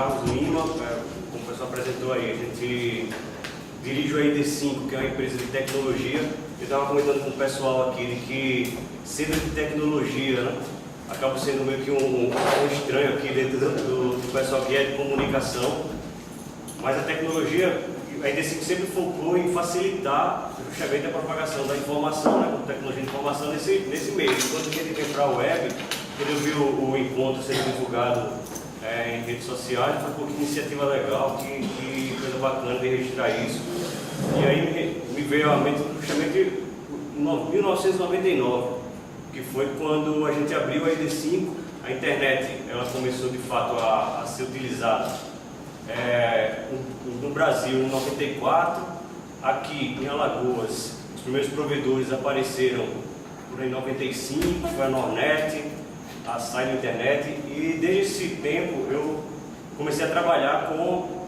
Carlos Lima, como o pessoal apresentou aí, a gente dirige o ID5, que é uma empresa de tecnologia. Eu estava comentando com o pessoal aqui de que centro de tecnologia, né, acaba sendo meio que um estranho aqui dentro do pessoal que é de comunicação, mas a tecnologia, a ID5 sempre focou em facilitar justamente a propagação da informação, né, com tecnologia de informação nesse meio. Quando a gente vem para a web, quando eu vi o encontro sendo divulgado em redes sociais, foi uma iniciativa legal, que coisa bacana de registrar isso. E aí me veio à mente justamente em 1999, que foi quando a gente abriu a ID5, a internet ela começou de fato a ser utilizada no Brasil em 94, aqui em Alagoas os primeiros provedores apareceram por aí em 95, foi a Nornet, a Sai na internet, e desde esse tempo eu comecei a trabalhar com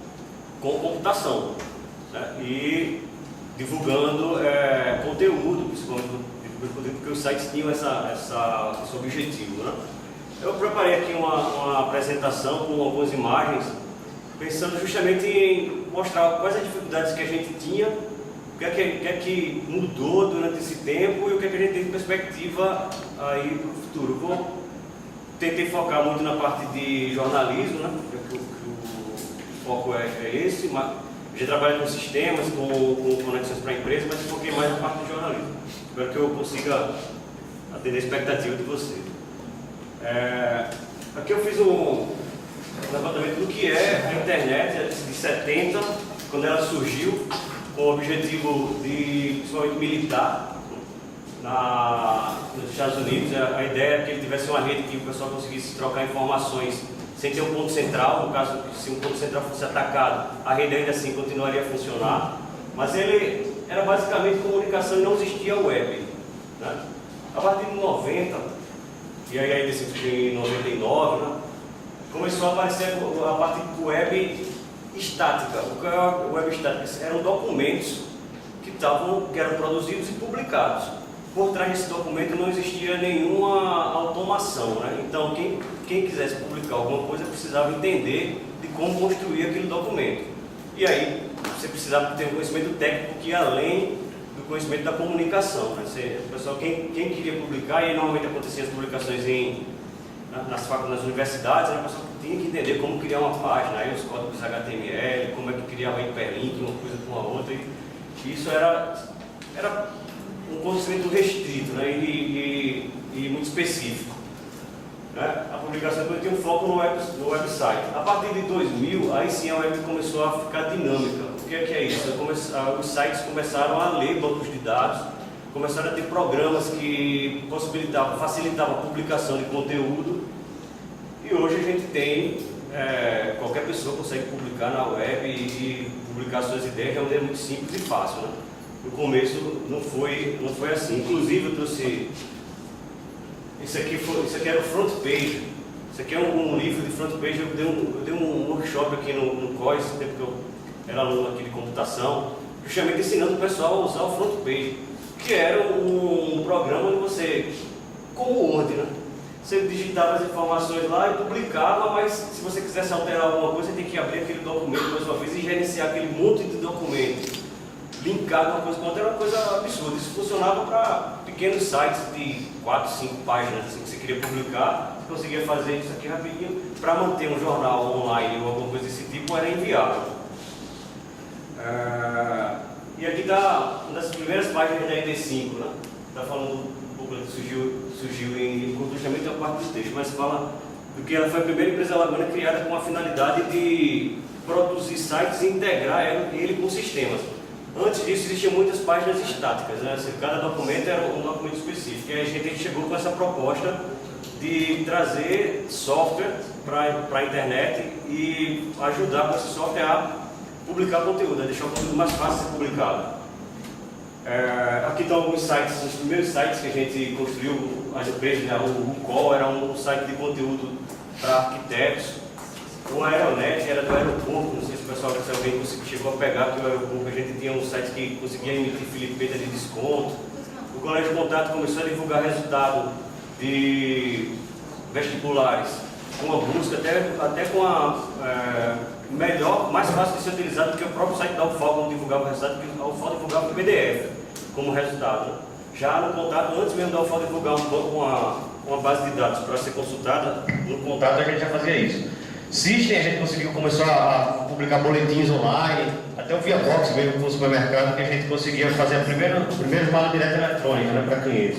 computação, né? E divulgando conteúdo, principalmente porque os sites tinham esse objetivo, né? Eu preparei aqui uma apresentação com algumas imagens, pensando justamente em mostrar quais as dificuldades que a gente tinha, o que é que mudou durante esse tempo e o que é que a gente tem de perspectiva aí para o futuro. Tentei focar muito na parte de jornalismo, né? O foco é esse, mas a gente trabalha com sistemas, com conexões para a empresa, mas foquei mais na parte de jornalismo. Espero que eu consiga atender a expectativa de vocês. Aqui eu fiz um levantamento do que é a internet de 70, quando ela surgiu, com o objetivo de, principalmente militar, nos Estados Unidos. A ideia é que ele tivesse uma rede que o pessoal conseguisse trocar informações sem ter um ponto central. No caso, se um ponto central fosse atacado, a rede ainda assim continuaria a funcionar, mas ele era basicamente comunicação e não existia web, né? A partir de 90, e aí ainda em 99, né, começou a aparecer a parte de web estática. O que é a web estática? Eram documentos que eram produzidos e publicados. Por trás desse documento não existia nenhuma automação, né? Então quem quisesse publicar alguma coisa precisava entender de como construir aquele documento. E aí você precisava ter um conhecimento técnico que ia além do conhecimento da comunicação, né? O pessoal, quem queria publicar, e aí normalmente aconteciam as publicações nas universidades, né? O pessoal tinha que entender como criar uma página, aí os códigos HTML, como é que criava hiperlink, uma coisa com a outra, e isso era um conhecimento restrito, né, e muito específico, né? A publicação depois tinha um foco no website. A partir de 2000, aí sim a web começou a ficar dinâmica. O que é isso? Os sites começaram a ler bancos de dados, começaram a ter programas que facilitavam a publicação de conteúdo, e hoje a gente tem, qualquer pessoa consegue publicar na web e publicar suas ideias de uma maneira muito simples e fácil, né? No começo não foi assim. Inclusive eu trouxe isso aqui era o front page. Isso aqui é um livro de front page. Eu dei um workshop aqui no COIS, no tempo que eu era aluno aqui de computação, justamente ensinando o pessoal a usar o front page, que era um programa onde você, como o Word, né? Você digitava as informações lá e publicava, mas se você quisesse alterar alguma coisa, você tem que abrir aquele documento mais uma vez e gerenciar aquele monte de documentos linkado uma coisa com outra. Era uma coisa absurda. Isso funcionava para pequenos sites de 4, 5 páginas, assim, que você queria publicar, você conseguia fazer isso aqui rapidinho. Para manter um jornal online ou alguma coisa desse tipo era inviável. E aqui está uma das primeiras páginas da ID5, né? Está falando um pouco que surgiu em justamente a parte do texto, mas fala do que ela foi a primeira empresa alagoana criada com a finalidade de produzir sites e integrar ele com sistemas. Antes disso existiam muitas páginas estáticas, né? Cada documento era um documento específico, e aí a gente chegou com essa proposta de trazer software para a internet e ajudar com esse software a publicar conteúdo, a deixar o conteúdo mais fácil de ser publicado. Aqui estão alguns sites, os primeiros sites que a gente construiu, as empresas, né? O UCOL era um site de conteúdo para arquitetos. O Aeronet era do aeroporto, não sei se o pessoal, se alguém chegou a pegar, que o aeroporto a gente tinha um site que conseguia emitir filipeta de desconto. O Colégio de Contato começou a divulgar resultado de vestibulares uma busca até com a melhor, mais fácil de ser utilizado do que o próprio site da UFAL quando divulgava o resultado, porque a UFAL divulgava o PDF como resultado. Já no contato, antes mesmo da UFAL divulgar uma base de dados para ser consultada, no contato a gente já fazia isso. System, a gente conseguiu começar a publicar boletins online, até o ViaBox veio para o supermercado, que a gente conseguia fazer a primeira mala direta eletrônica, né, para clientes.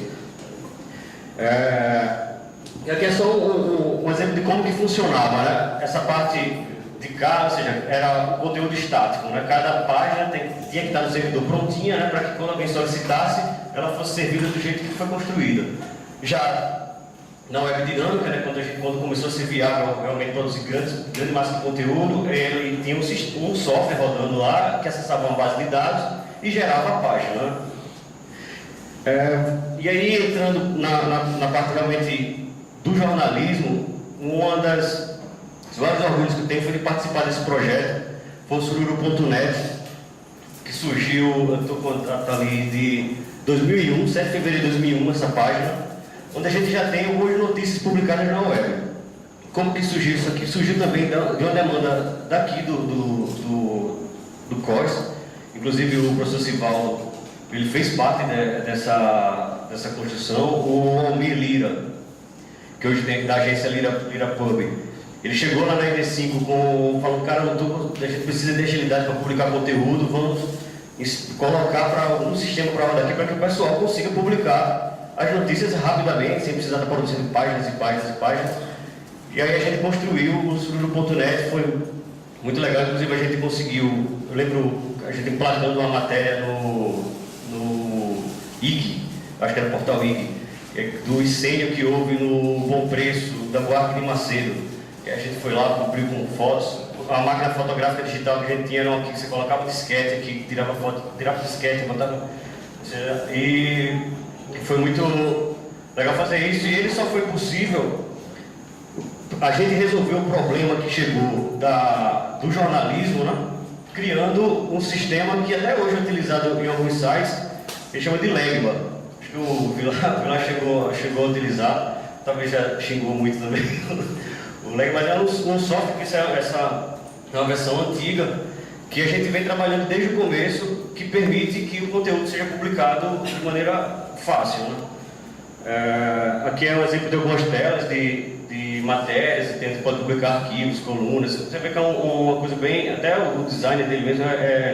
E aqui é só um exemplo de como que funcionava, né? Essa parte de cá, ou seja, era o conteúdo estático, né? Cada página tinha que estar no servidor prontinha, né, para que quando alguém solicitasse, ela fosse servida do jeito que foi construída. Já na web dinâmica, né, quando começou a ser viável realmente produzir grande massa de conteúdo, ele tinha um software rodando lá que acessava uma base de dados e gerava a página, né? E aí, entrando na parte realmente do jornalismo, uma das vários orgulhos que eu tenho foi de participar desse projeto, foi o Sururu.net, que surgiu, eu estou com ali de 2001, 7 de fevereiro de 2001, essa página, onde a gente já tem algumas notícias publicadas na web. Como que surgiu isso aqui? Surgiu também de uma demanda daqui do COS, inclusive o professor Sivaldo, ele fez parte dessa construção, o Almir Lira, que hoje tem da agência Lira Pub. Ele chegou lá na ND5 falando, cara, a gente precisa de agilidade para publicar conteúdo, vamos colocar para algum sistema para rodar aqui para que o pessoal consiga publicar as notícias rapidamente, sem precisar estar produzindo páginas e páginas e páginas. E aí a gente construiu o Sururu.net, foi muito legal, inclusive a gente conseguiu, eu lembro a gente implantando uma matéria no IG, acho que era o portal IG, do incêndio que houve no Bom Preço da Buarque de Macedo. E a gente foi lá, cobriu com fotos, a máquina fotográfica digital que a gente tinha era uma que você colocava disquete aqui, tirava foto, tirava disquete, botava, e foi muito legal fazer isso, e ele só foi possível. A gente resolveu o problema que chegou do jornalismo, né? Criando um sistema que até hoje é utilizado em alguns sites, que chama de Legba. Acho que o Vilar chegou a utilizar, talvez já xingou muito também. O Legba é um software que essa é uma versão antiga, que a gente vem trabalhando desde o começo, que permite que o conteúdo seja publicado de maneira fácil, né? Aqui é um exemplo de algumas telas de matérias, a gente pode publicar arquivos, colunas. Você vê que é uma coisa bem, até o design dele mesmo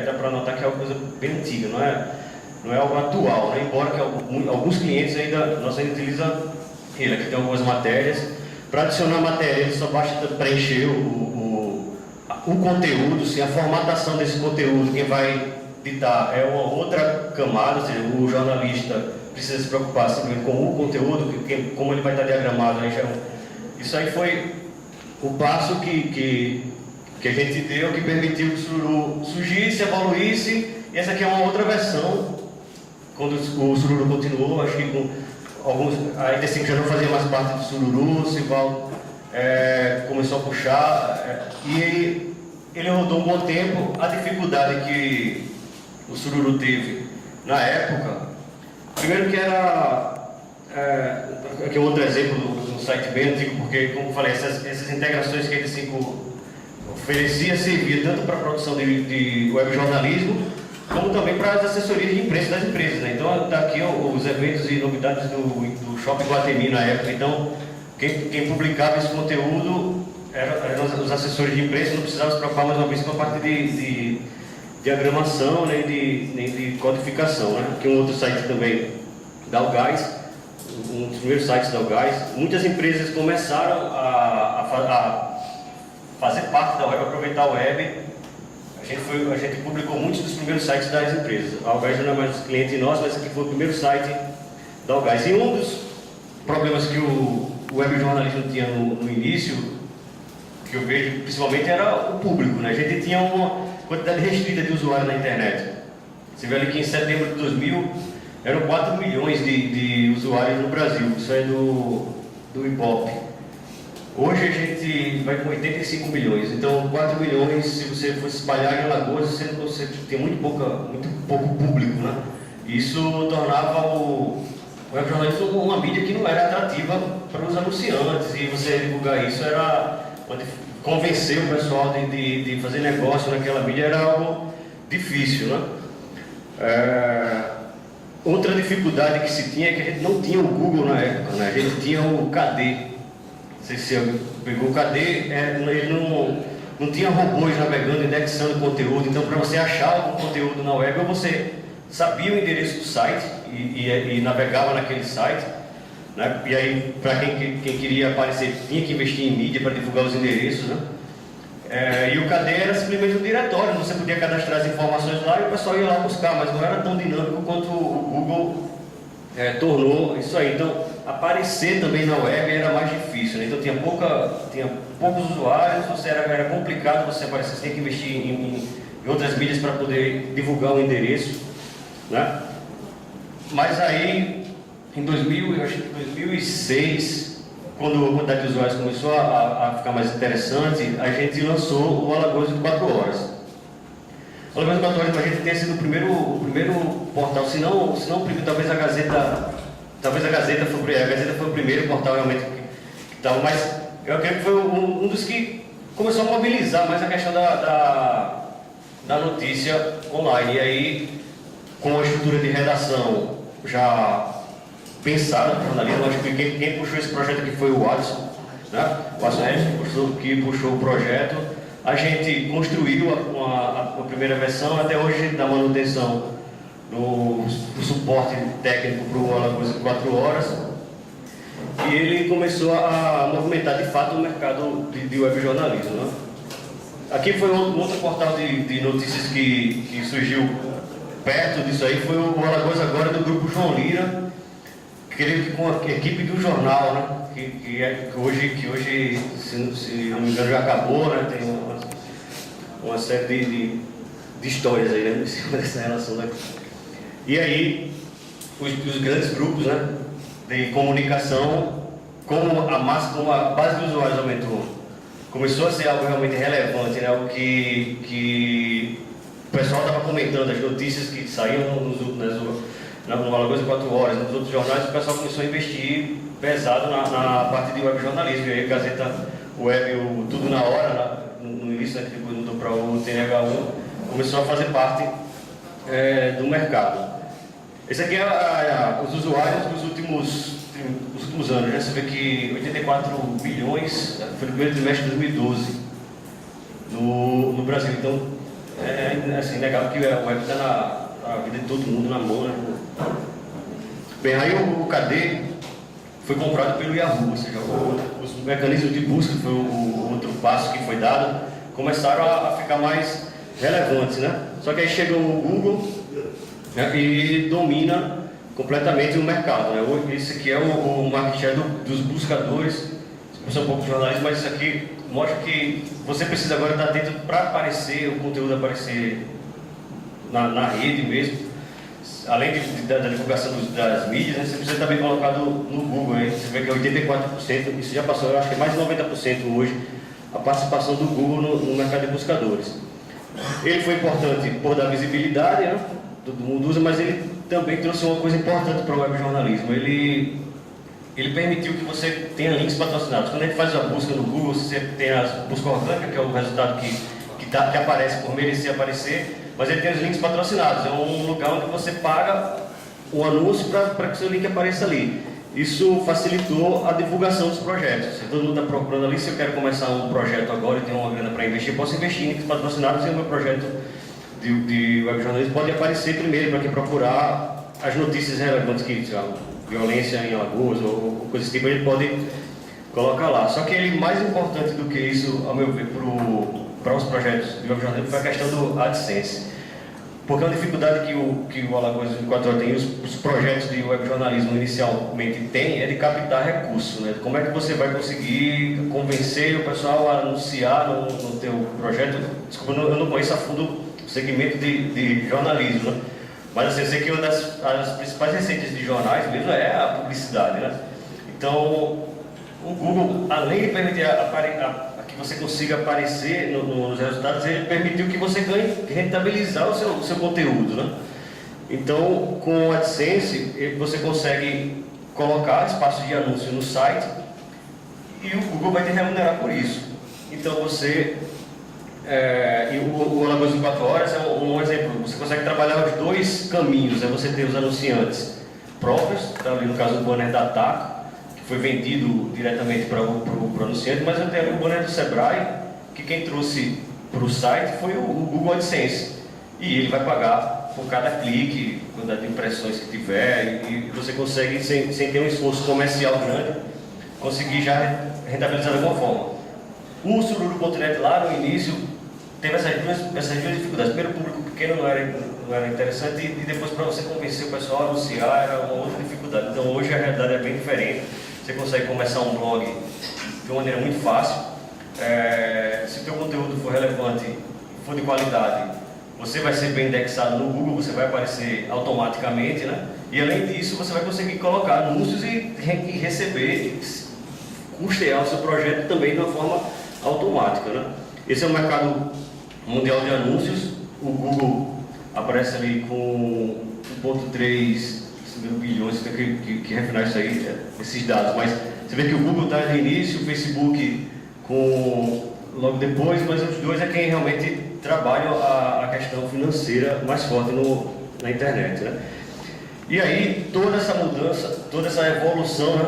dá para notar que é uma coisa bem antiga, não é algo atual, né? Embora que alguns clientes nós ainda utilizamos ele. Aqui tem algumas matérias. Para adicionar matéria, ele só basta preencher o conteúdo, sim, a formatação desse conteúdo, quem vai ditar é uma outra camada, ou seja, o jornalista precisa se preocupar simplesmente com o conteúdo, como ele vai estar diagramado. Isso aí foi o passo que a gente deu, que permitiu que o Sururu surgisse, evoluísse, e essa aqui é uma outra versão, quando o Sururu continuou, acho que com a ND5 já não fazia mais parte do Sururu, o Sivaldo começou a puxar, e ele rodou um bom tempo. A dificuldade que o Sururu teve na época, primeiro que era, aqui é outro exemplo do site bem antigo, porque, como eu falei, essas integrações que a ND5 oferecia servia tanto para a produção de web jornalismo, como também para as assessorias de imprensa das empresas, né? Então, está aqui os eventos e novidades do Shopping Guatemi na época. Então, quem publicava esse conteúdo eram os assessores de imprensa, não precisavam se preocupar mais uma vez com a parte de diagramação, nem de codificação, né? Aqui um outro site também da Algás, um dos primeiros sites da Algás. Muitas empresas começaram a fazer parte da web, aproveitar a web. A gente publicou muitos dos primeiros sites das empresas. A Algás não é mais cliente nosso, mas aqui foi o primeiro site da Algás. E um dos problemas que o web jornalismo tinha no início, que eu vejo principalmente, era o público, né? A gente tinha uma quantidade restrita de usuários na internet. Você vê ali que em setembro de 2000 eram 4 milhões de usuários no Brasil. Isso é do Ibope. Hoje a gente vai com 85 milhões, então 4 milhões, se você for espalhar em Alagoas, você tem muito pouco público, né? Isso tornava o o webjornalismo foi uma mídia que não era atrativa para os anunciantes, e você divulgar isso era convencer o pessoal de fazer negócio naquela mídia era algo difícil, né? Outra dificuldade que se tinha é que a gente não tinha o Google na época, né? A gente tinha o KD. Não sei se você pegou o KD, ele não tinha robôs navegando, indexando conteúdo, então para você achar algum conteúdo na web, você sabia o endereço do site e navegava naquele site, né? E aí, para quem queria aparecer, tinha que investir em mídia para divulgar os endereços, né? E o KD era simplesmente um diretório, você podia cadastrar as informações lá e o pessoal ia lá buscar, mas não era tão dinâmico quanto o Google tornou isso aí. Então, aparecer também na web era mais difícil, né? Então tinha poucos usuários, era complicado você aparecer, você tinha que investir em outras mídias para poder divulgar o endereço, né? Mas aí, em 2006, quando a quantidade de usuários começou a ficar mais interessante, a gente lançou o Alagoas 24 Horas. O Alagoas 24 Horas para a gente tenha sido o primeiro portal, se não o primeiro, talvez a Gazeta foi o primeiro portal realmente que estava, mas eu acredito que foi um dos que começou a mobilizar mais a questão da notícia online. E aí, com a estrutura de redação já pensada no jornalismo, acho que quem puxou esse projeto aqui foi o Watson, né? O Watson que puxou o projeto. A gente construiu a primeira versão, até hoje a gente dá manutenção no suporte técnico para o Alagoas 4 Horas, e ele começou a movimentar de fato o mercado de webjornalismo, né? Aqui foi outro portal de notícias que surgiu perto disso aí, foi o Alagoas Agora do Grupo João Lira, creio que com a equipe do jornal, né? que hoje, se não me engano, já acabou, né? Tem uma série de histórias aí, né? Em cima dessa relação daqui. E aí, os grandes grupos, né, de comunicação, como a base de usuários aumentou, começou a ser algo realmente relevante, né? Algo que o pessoal estava comentando, as notícias que saíam no Alagoas 4 Horas, nos outros jornais, o pessoal começou a investir pesado na parte de webjornalismo. E aí a Gazeta Web, o Tudo na Hora, no início, né, que depois mudou para o TNH1, começou a fazer parte do mercado. Esse aqui é os usuários dos últimos anos, né? Você vê que 84 bilhões foi no primeiro trimestre de 2012 no Brasil. Então, é assim, inegável que a web está na vida de todo mundo, na mão, né? Bem, aí o KD foi comprado pelo Yahoo, ou seja, os mecanismos de busca, foi o outro passo que foi dado, começaram a ficar mais relevantes, né? Só que aí chega o Google, né, e domina completamente o mercado, né? Esse aqui é o market share dos buscadores. Isso é um pouco de jornalismo, mas isso aqui mostra que você precisa agora estar atento para aparecer, o conteúdo aparecer na rede mesmo. Além da divulgação das mídias, né, você precisa estar bem colocado no Google, hein? Você vê que é 84%, isso já passou, eu acho que é mais de 90% hoje, a participação do Google no mercado de buscadores. Ele foi importante por dar visibilidade, né? Todo mundo usa, mas ele também trouxe uma coisa importante para o webjornalismo. Ele permitiu que você tenha links patrocinados. Quando a gente faz a busca no Google, você tem a busca orgânica, que é o resultado que aparece por merecer aparecer, mas ele tem os links patrocinados. É um lugar onde você paga o anúncio para que o seu link apareça ali. Isso facilitou a divulgação dos projetos. Se todo mundo está procurando ali, se eu quero começar um projeto agora e tenho uma grana para investir, posso investir em links patrocinados e o meu projeto de webjornalismo pode aparecer primeiro para quem procurar as notícias relevantes, que violência em Alagoas ou coisas desse tipo, ele pode colocar lá. Só que ele mais importante do que isso, ao meu ver, para os projetos de webjornalismo foi a questão do AdSense. Porque a dificuldade que o Alagoas 24 Horas tem, os projetos de webjornalismo inicialmente tem, é de captar recursos, né? Como é que você vai conseguir convencer o pessoal a anunciar no teu projeto? Desculpa, eu não conheço a fundo o segmento de jornalismo, né? Mas assim, eu sei que uma das principais receitas de jornais mesmo é a publicidade, né? Então, o Google, além de permitir que você consiga aparecer nos resultados, ele permitiu que você ganhe, rentabilizar o seu conteúdo, né? Então, com o AdSense, você consegue colocar espaço de anúncio no site e o Google vai te remunerar por isso. Então, e o Alagoas 24 Horas é um exemplo. Você consegue trabalhar os dois caminhos. Você tem os anunciantes próprios, ali no caso o banner da Taco, que foi vendido diretamente para o anunciante, mas eu tenho o banner do Sebrae, que quem trouxe para o site foi o Google AdSense. E ele vai pagar por cada clique, quantidade de impressões que tiver, e você consegue, sem ter um esforço comercial grande, conseguir já rentabilizar de alguma forma. O Sururu.net lá no início teve essas duas dificuldades. Primeiro, o público pequeno não era interessante, e depois, para você convencer o pessoal a anunciar, era uma outra dificuldade. Então hoje a realidade é bem diferente. Você consegue começar um blog de uma maneira muito fácil. Se o teu conteúdo for relevante, for de qualidade, você vai ser bem indexado no Google, você vai aparecer automaticamente, né? E além disso, você vai conseguir colocar anúncios e receber, custear o seu projeto também de uma forma automática, né? Esse é o mercado mundial de anúncios. O Google aparece ali com 1,3 bilhões, você tem que refinar isso aí, esses dados, mas você vê que o Google está no início, o Facebook logo depois, mas os dois é quem realmente trabalham a questão financeira mais forte na internet, né? E aí toda essa mudança, toda essa evolução, né,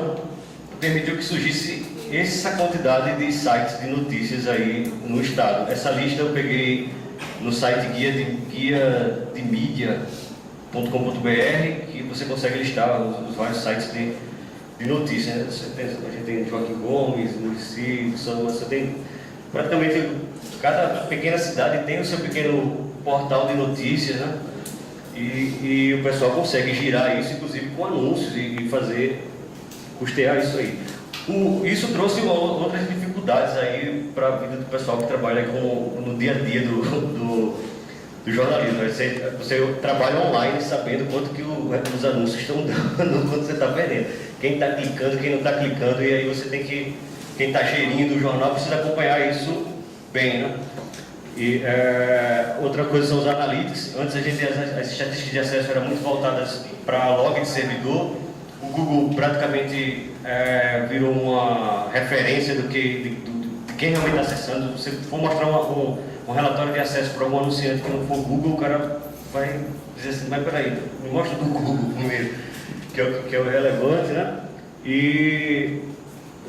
permitiu que surgisse essa quantidade de sites de notícias aí no estado. Essa lista eu peguei no site guia de mídia.com.br, que você consegue listar os vários sites de notícias, né? A gente tem Joaquim Gomes, Muricy, você tem praticamente cada pequena cidade tem o seu pequeno portal de notícias, né? E o pessoal consegue girar isso, inclusive com anúncios, e custear isso aí. Isso trouxe outras dificuldades aí para a vida do pessoal que trabalha no dia a dia do jornalismo. Você trabalha online sabendo quanto que os anúncios estão dando, quanto você está perdendo. Quem está clicando, quem não está clicando, e aí você tem que... Quem está gerindo o jornal precisa acompanhar isso bem, né? E outra coisa são os analytics. Antes as estatísticas de acesso eram muito voltadas para log de servidor. O Google praticamente virou uma referência de quem realmente está acessando. Se você for mostrar um relatório de acesso para um anunciante que não for Google, o cara vai dizer assim, mas peraí, me mostra do Google primeiro, que é o relevante, né? E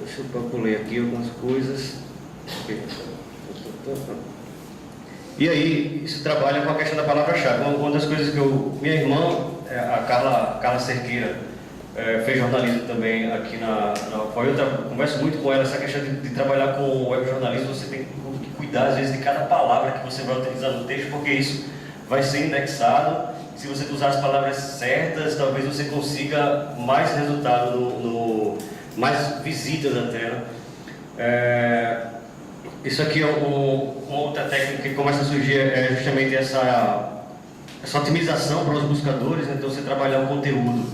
deixa eu calcular aqui algumas coisas. E aí, isso trabalha com a questão da palavra-chave. Uma das coisas que minha irmã, a Carla Cerqueira, fez jornalismo também aqui na UFOI. Eu converso muito com ela, essa questão de trabalhar com web jornalismo. Você tem que cuidar, às vezes, de cada palavra que você vai utilizar no texto, porque isso vai ser indexado. Se você usar as palavras certas, talvez você consiga mais resultado, mais visitas até, né? Isso aqui é uma outra técnica que começa a surgir, justamente essa otimização para os buscadores, né? Então, você trabalhar o conteúdo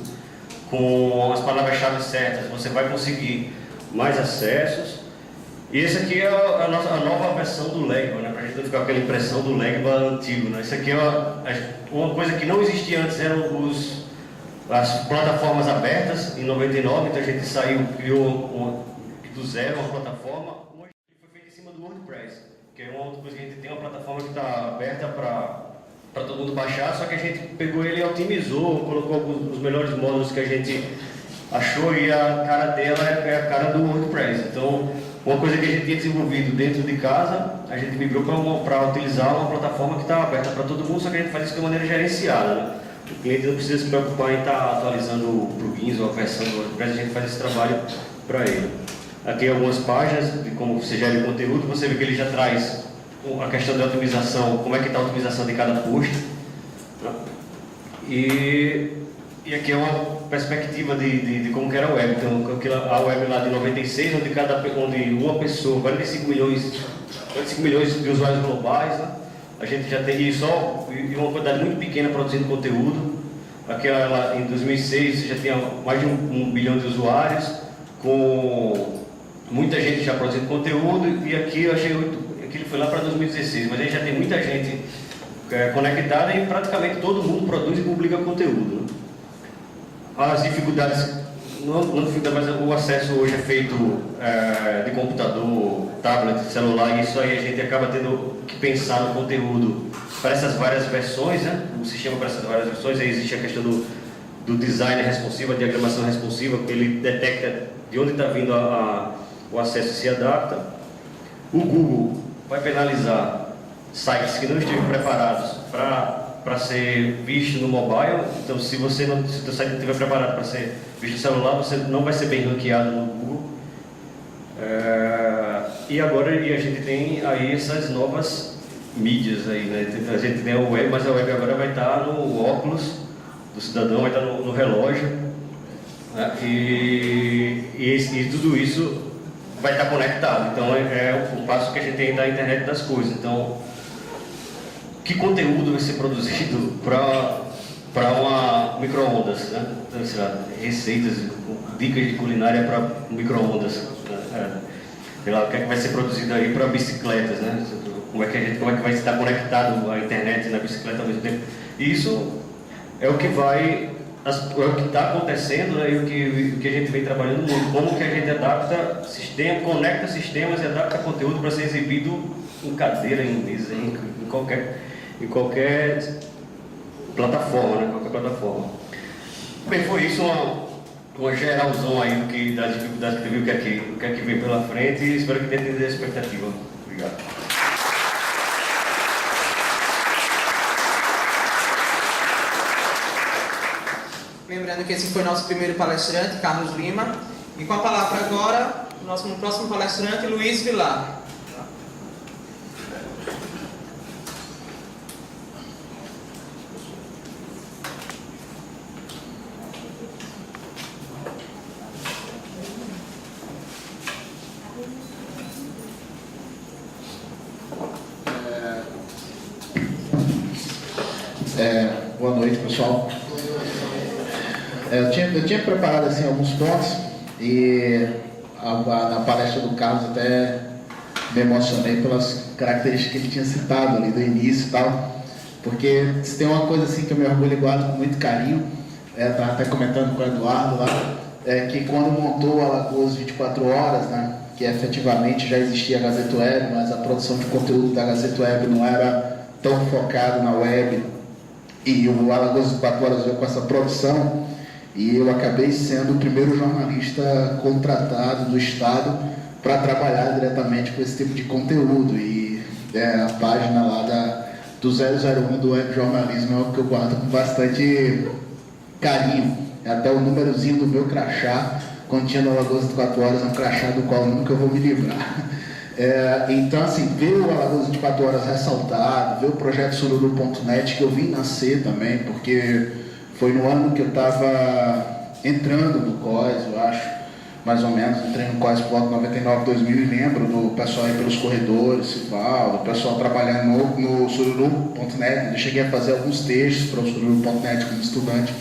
com as palavras-chave certas, você vai conseguir mais acessos. E esse aqui é a nova versão do Legba, né? Para a gente não ficar com aquela impressão do Legba antigo, né? Isso aqui é uma coisa que não existia antes, eram as plataformas abertas em 99, então a gente criou do zero uma plataforma. Hoje foi feita em cima do WordPress, que é uma outra coisa que a gente tem, uma plataforma que está aberta para todo mundo baixar, só que a gente pegou ele e otimizou, colocou os melhores módulos que a gente achou, e a cara dela é a cara do WordPress. Então, uma coisa que a gente tinha desenvolvido dentro de casa, a gente migrou para utilizar uma plataforma que está aberta para todo mundo, só que a gente faz isso de maneira gerenciada, né? O cliente não precisa se preocupar em estar atualizando plugins ou a versão do WordPress, a gente faz esse trabalho para ele. Aqui algumas páginas de como você gera o conteúdo, você vê que ele já traz a questão da otimização, como é que está a otimização de cada post, né? E aqui é uma perspectiva de como que era a web. Então, a web lá de 96, onde uma pessoa, 45 milhões de usuários globais, né? A gente já tem e uma quantidade muito pequena produzindo conteúdo. Aquela em 2006 já tinha mais de 1 bilhão de usuários, com muita gente já produzindo conteúdo, e aqui eu achei aquilo foi lá para 2016, mas a gente já tem muita gente conectada e praticamente todo mundo produz e publica conteúdo. Né? As dificuldades, não dificuldade, mas o acesso hoje é feito de computador, tablet, celular, e isso aí a gente acaba tendo que pensar no conteúdo para essas várias versões, né? O sistema para essas várias versões. Aí existe a questão do design responsivo, a diagramação responsiva, que ele detecta de onde está vindo o acesso e se adapta. O Google vai penalizar sites que não estejam preparados para ser visto no mobile. Então, se o site não estiver preparado para ser visto no celular, você não vai ser bem ranqueado no Google. E agora a gente tem aí essas novas mídias aí, né? A gente tem a web, mas a web agora vai estar no óculos do cidadão, vai estar no relógio, né? E tudo isso vai estar conectado. Então é o passo que a gente tem da internet das coisas. Então, que conteúdo vai ser produzido para uma micro-ondas, né? Então, sei lá, receitas, dicas de culinária para micro-ondas, né? Sei lá, o que é que vai ser produzido aí para bicicletas, né? Como é que vai estar conectado a internet na bicicleta ao mesmo tempo? E isso é o que está acontecendo, né? E o que a gente vem trabalhando muito, como que a gente adapta conecta sistemas e adapta conteúdo para ser exibido em cadeira, em mesa, em qualquer plataforma, né? Qualquer plataforma. Bem, foi isso uma geralzão aí das dificuldades que teve, o que é que vem pela frente, e espero que tenha entendido a expectativa. Obrigado. Lembrando que esse foi nosso primeiro palestrante, Carlos Lima. E com a palavra agora, o nosso próximo palestrante, Luiz Vilar. Boa noite, pessoal. Eu tinha preparado assim, alguns pontos e na palestra do Carlos até me emocionei pelas características que ele tinha citado ali do início e tal, porque se tem uma coisa assim que eu me orgulho e guardo com muito carinho, estava até comentando com o Eduardo lá, que quando montou a Alagoas 24 Horas, né, que efetivamente já existia a Gazeta Web, mas a produção de conteúdo da Gazeta Web não era tão focada na web, e o Alagoas 24 Horas veio com essa produção, e eu acabei sendo o primeiro jornalista contratado do Estado para trabalhar diretamente com esse tipo de conteúdo. E a página lá do 001 do Web Jornalismo é algo que eu guardo com bastante carinho. Até o númerozinho do meu crachá, quando tinha no Alagoas 24 Horas, é um crachá do qual nunca eu vou me livrar. Então, assim, ver o Alagoas 24 Horas ressaltado, ver o projeto Sururu.net, que eu vi nascer também, porque foi no ano que eu estava entrando no COIS, eu acho, mais ou menos. Entrei no COIS por volta de 99, 2000, e lembro do pessoal aí pelos corredores, Cival, do pessoal trabalhando no Sururu.net. Eu cheguei a fazer alguns textos para o Sururu.net como estudante.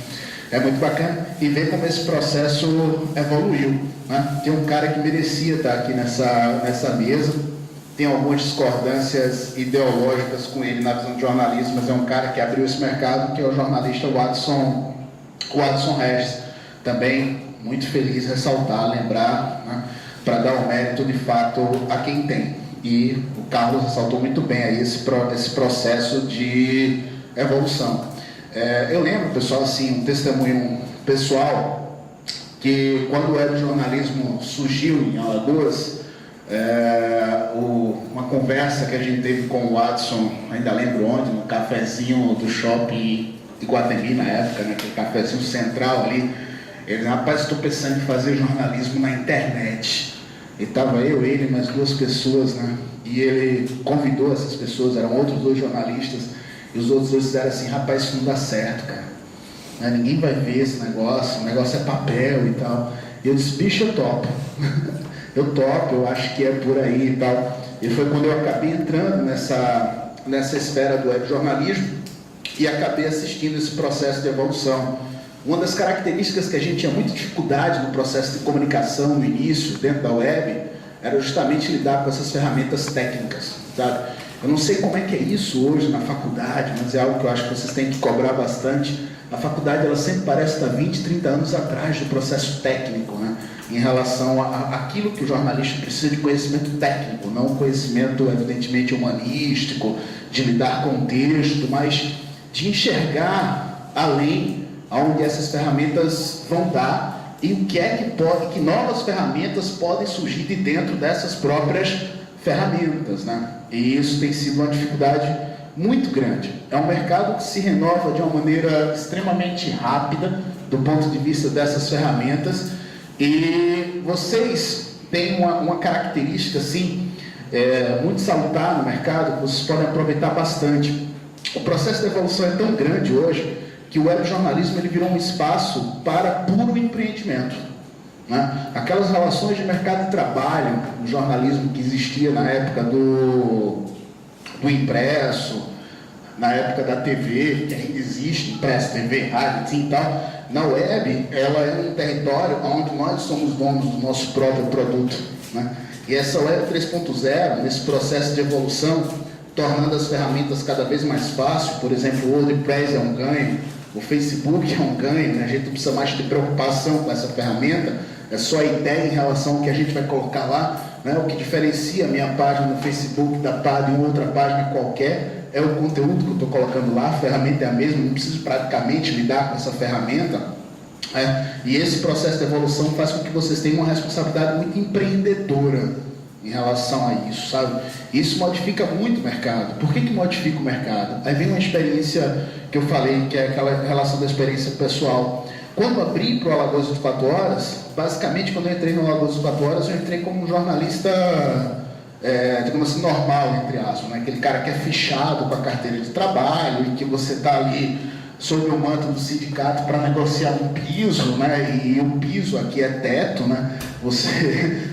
É muito bacana e ver como esse processo evoluiu, né? Tem um cara que merecia estar aqui nessa mesa, tem algumas discordâncias ideológicas com ele na visão de jornalismo, mas é um cara que abriu esse mercado, que é o jornalista Watson Regis. Também muito feliz ressaltar, lembrar, né, para dar o mérito de fato a quem tem. E o Carlos ressaltou muito bem aí esse processo de evolução. Eu lembro, pessoal, assim, um testemunho pessoal, que quando o webjornalismo surgiu em Alagoas, uma conversa que a gente teve com o Watson, ainda lembro onde, no cafezinho do shopping Iguatemi na época, né, aquele cafezinho central ali. Ele, rapaz, estou pensando em fazer jornalismo na internet. E estava ele e mais duas pessoas, né? E ele convidou essas pessoas, eram outros dois jornalistas, e os outros dois disseram assim: rapaz, isso não dá certo, cara. Ninguém vai ver esse negócio, o negócio é papel e tal. E eu disse: bicho, eu topo. Eu topo, eu acho que é por aí e tal. E foi quando eu acabei entrando nessa esfera do webjornalismo e acabei assistindo esse processo de evolução. Uma das características que a gente tinha muita dificuldade no processo de comunicação no início, dentro da web, era justamente lidar com essas ferramentas técnicas, sabe? Eu não sei como é que é isso hoje na faculdade, mas é algo que eu acho que vocês têm que cobrar bastante. A faculdade, ela sempre parece estar 20, 30 anos atrás do processo técnico, né? Em relação àquilo que o jornalista precisa de conhecimento técnico, não conhecimento, evidentemente, humanístico, de lidar com o texto, mas de enxergar além aonde essas ferramentas vão dar e o que é que pode, que novas ferramentas podem surgir de dentro dessas próprias ferramentas, né? E isso tem sido uma dificuldade muito grande. É um mercado que se renova de uma maneira extremamente rápida do ponto de vista dessas ferramentas, e vocês têm uma característica assim, muito salutar no mercado, que vocês podem aproveitar bastante. O processo de evolução é tão grande hoje que o webjornalismo ele virou um espaço para puro empreendimento, né? Aquelas relações de mercado de trabalho, o jornalismo que existia na época do impresso, na época da TV, que ainda existe, impresso, TV, rádio, assim, tal. Na web, ela é um território onde nós somos donos do nosso próprio produto, né? E essa web 3.0, nesse processo de evolução, tornando as ferramentas cada vez mais fácil, por exemplo, o WordPress é um ganho, o Facebook é um ganho, né? A gente não precisa mais ter preocupação com essa ferramenta, é só a ideia em relação ao que a gente vai colocar lá, né? O que diferencia a minha página no Facebook de uma outra página qualquer é o conteúdo que eu estou colocando lá, a ferramenta é a mesma, não preciso praticamente lidar com essa ferramenta. E esse processo de evolução faz com que vocês tenham uma responsabilidade muito empreendedora em relação a isso, sabe? Isso modifica muito o mercado. Por que modifica o mercado? Aí vem uma experiência que eu falei, que é aquela relação da experiência pessoal. Quando eu abri para o Alagoas 24 Horas, basicamente quando eu entrei no Alagoas 24 Horas, eu entrei como um jornalista, digamos assim, normal, entre aspas, né? Aquele cara que é fichado com a carteira de trabalho e que você está ali sob o manto do sindicato para negociar um piso, né? E o piso aqui é teto, né? Você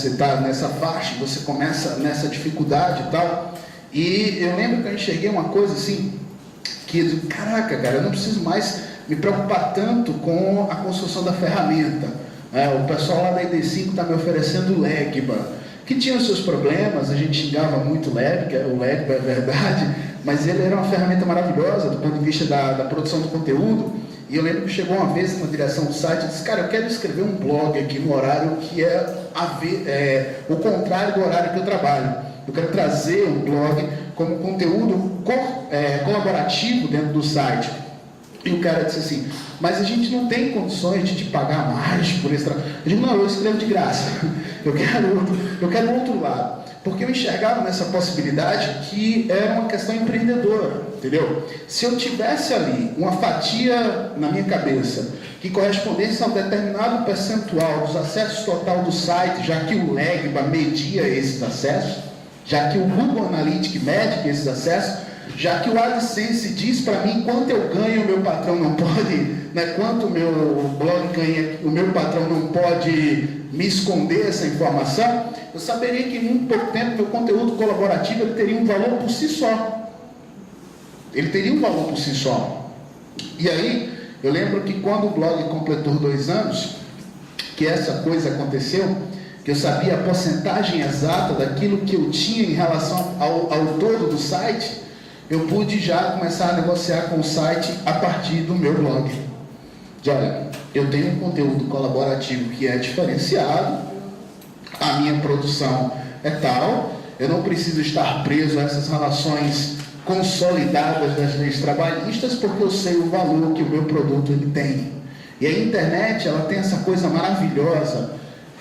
está nessa faixa, você começa nessa dificuldade e tal. E eu lembro que eu enxerguei uma coisa assim, que, caraca, cara, eu não preciso mais me preocupar tanto com a construção da ferramenta. O pessoal lá da ID5 está me oferecendo o Legba, que tinha os seus problemas, a gente xingava muito o Legba, é verdade, mas ele era uma ferramenta maravilhosa do ponto de vista da produção de conteúdo. E eu lembro que chegou uma vez uma direção do site e disse, cara, eu quero escrever um blog aqui no horário que é o contrário do horário que eu trabalho. Eu quero trazer um blog como conteúdo colaborativo dentro do site. E o cara disse assim, mas a gente não tem condições de te pagar mais por esse trabalho. Eu digo, não, eu escrevo de graça. Eu quero outro lado. Porque eu enxergava nessa possibilidade que era uma questão empreendedora, entendeu? Se eu tivesse ali uma fatia na minha cabeça que correspondesse a um determinado percentual dos acessos total do site, já que o Legba media esses acessos, já que o Google Analytics mede esses acessos, já que o AdSense diz para mim quanto eu ganho, o meu patrão não pode, né, quanto o meu blog ganha, o meu patrão não pode me esconder essa informação, eu saberia que em muito pouco tempo meu conteúdo colaborativo ele teria um valor por si só. Ele teria um valor por si só. E aí, eu lembro que quando o blog completou 2 anos, que essa coisa aconteceu, que eu sabia a porcentagem exata daquilo que eu tinha em relação ao todo do site, eu pude já começar a negociar com o site a partir do meu blog. De, olha, eu tenho um conteúdo colaborativo que é diferenciado, a minha produção é tal, eu não preciso estar preso a essas relações consolidadas das leis trabalhistas, porque eu sei o valor que o meu produto ele tem. E a internet, ela tem essa coisa maravilhosa,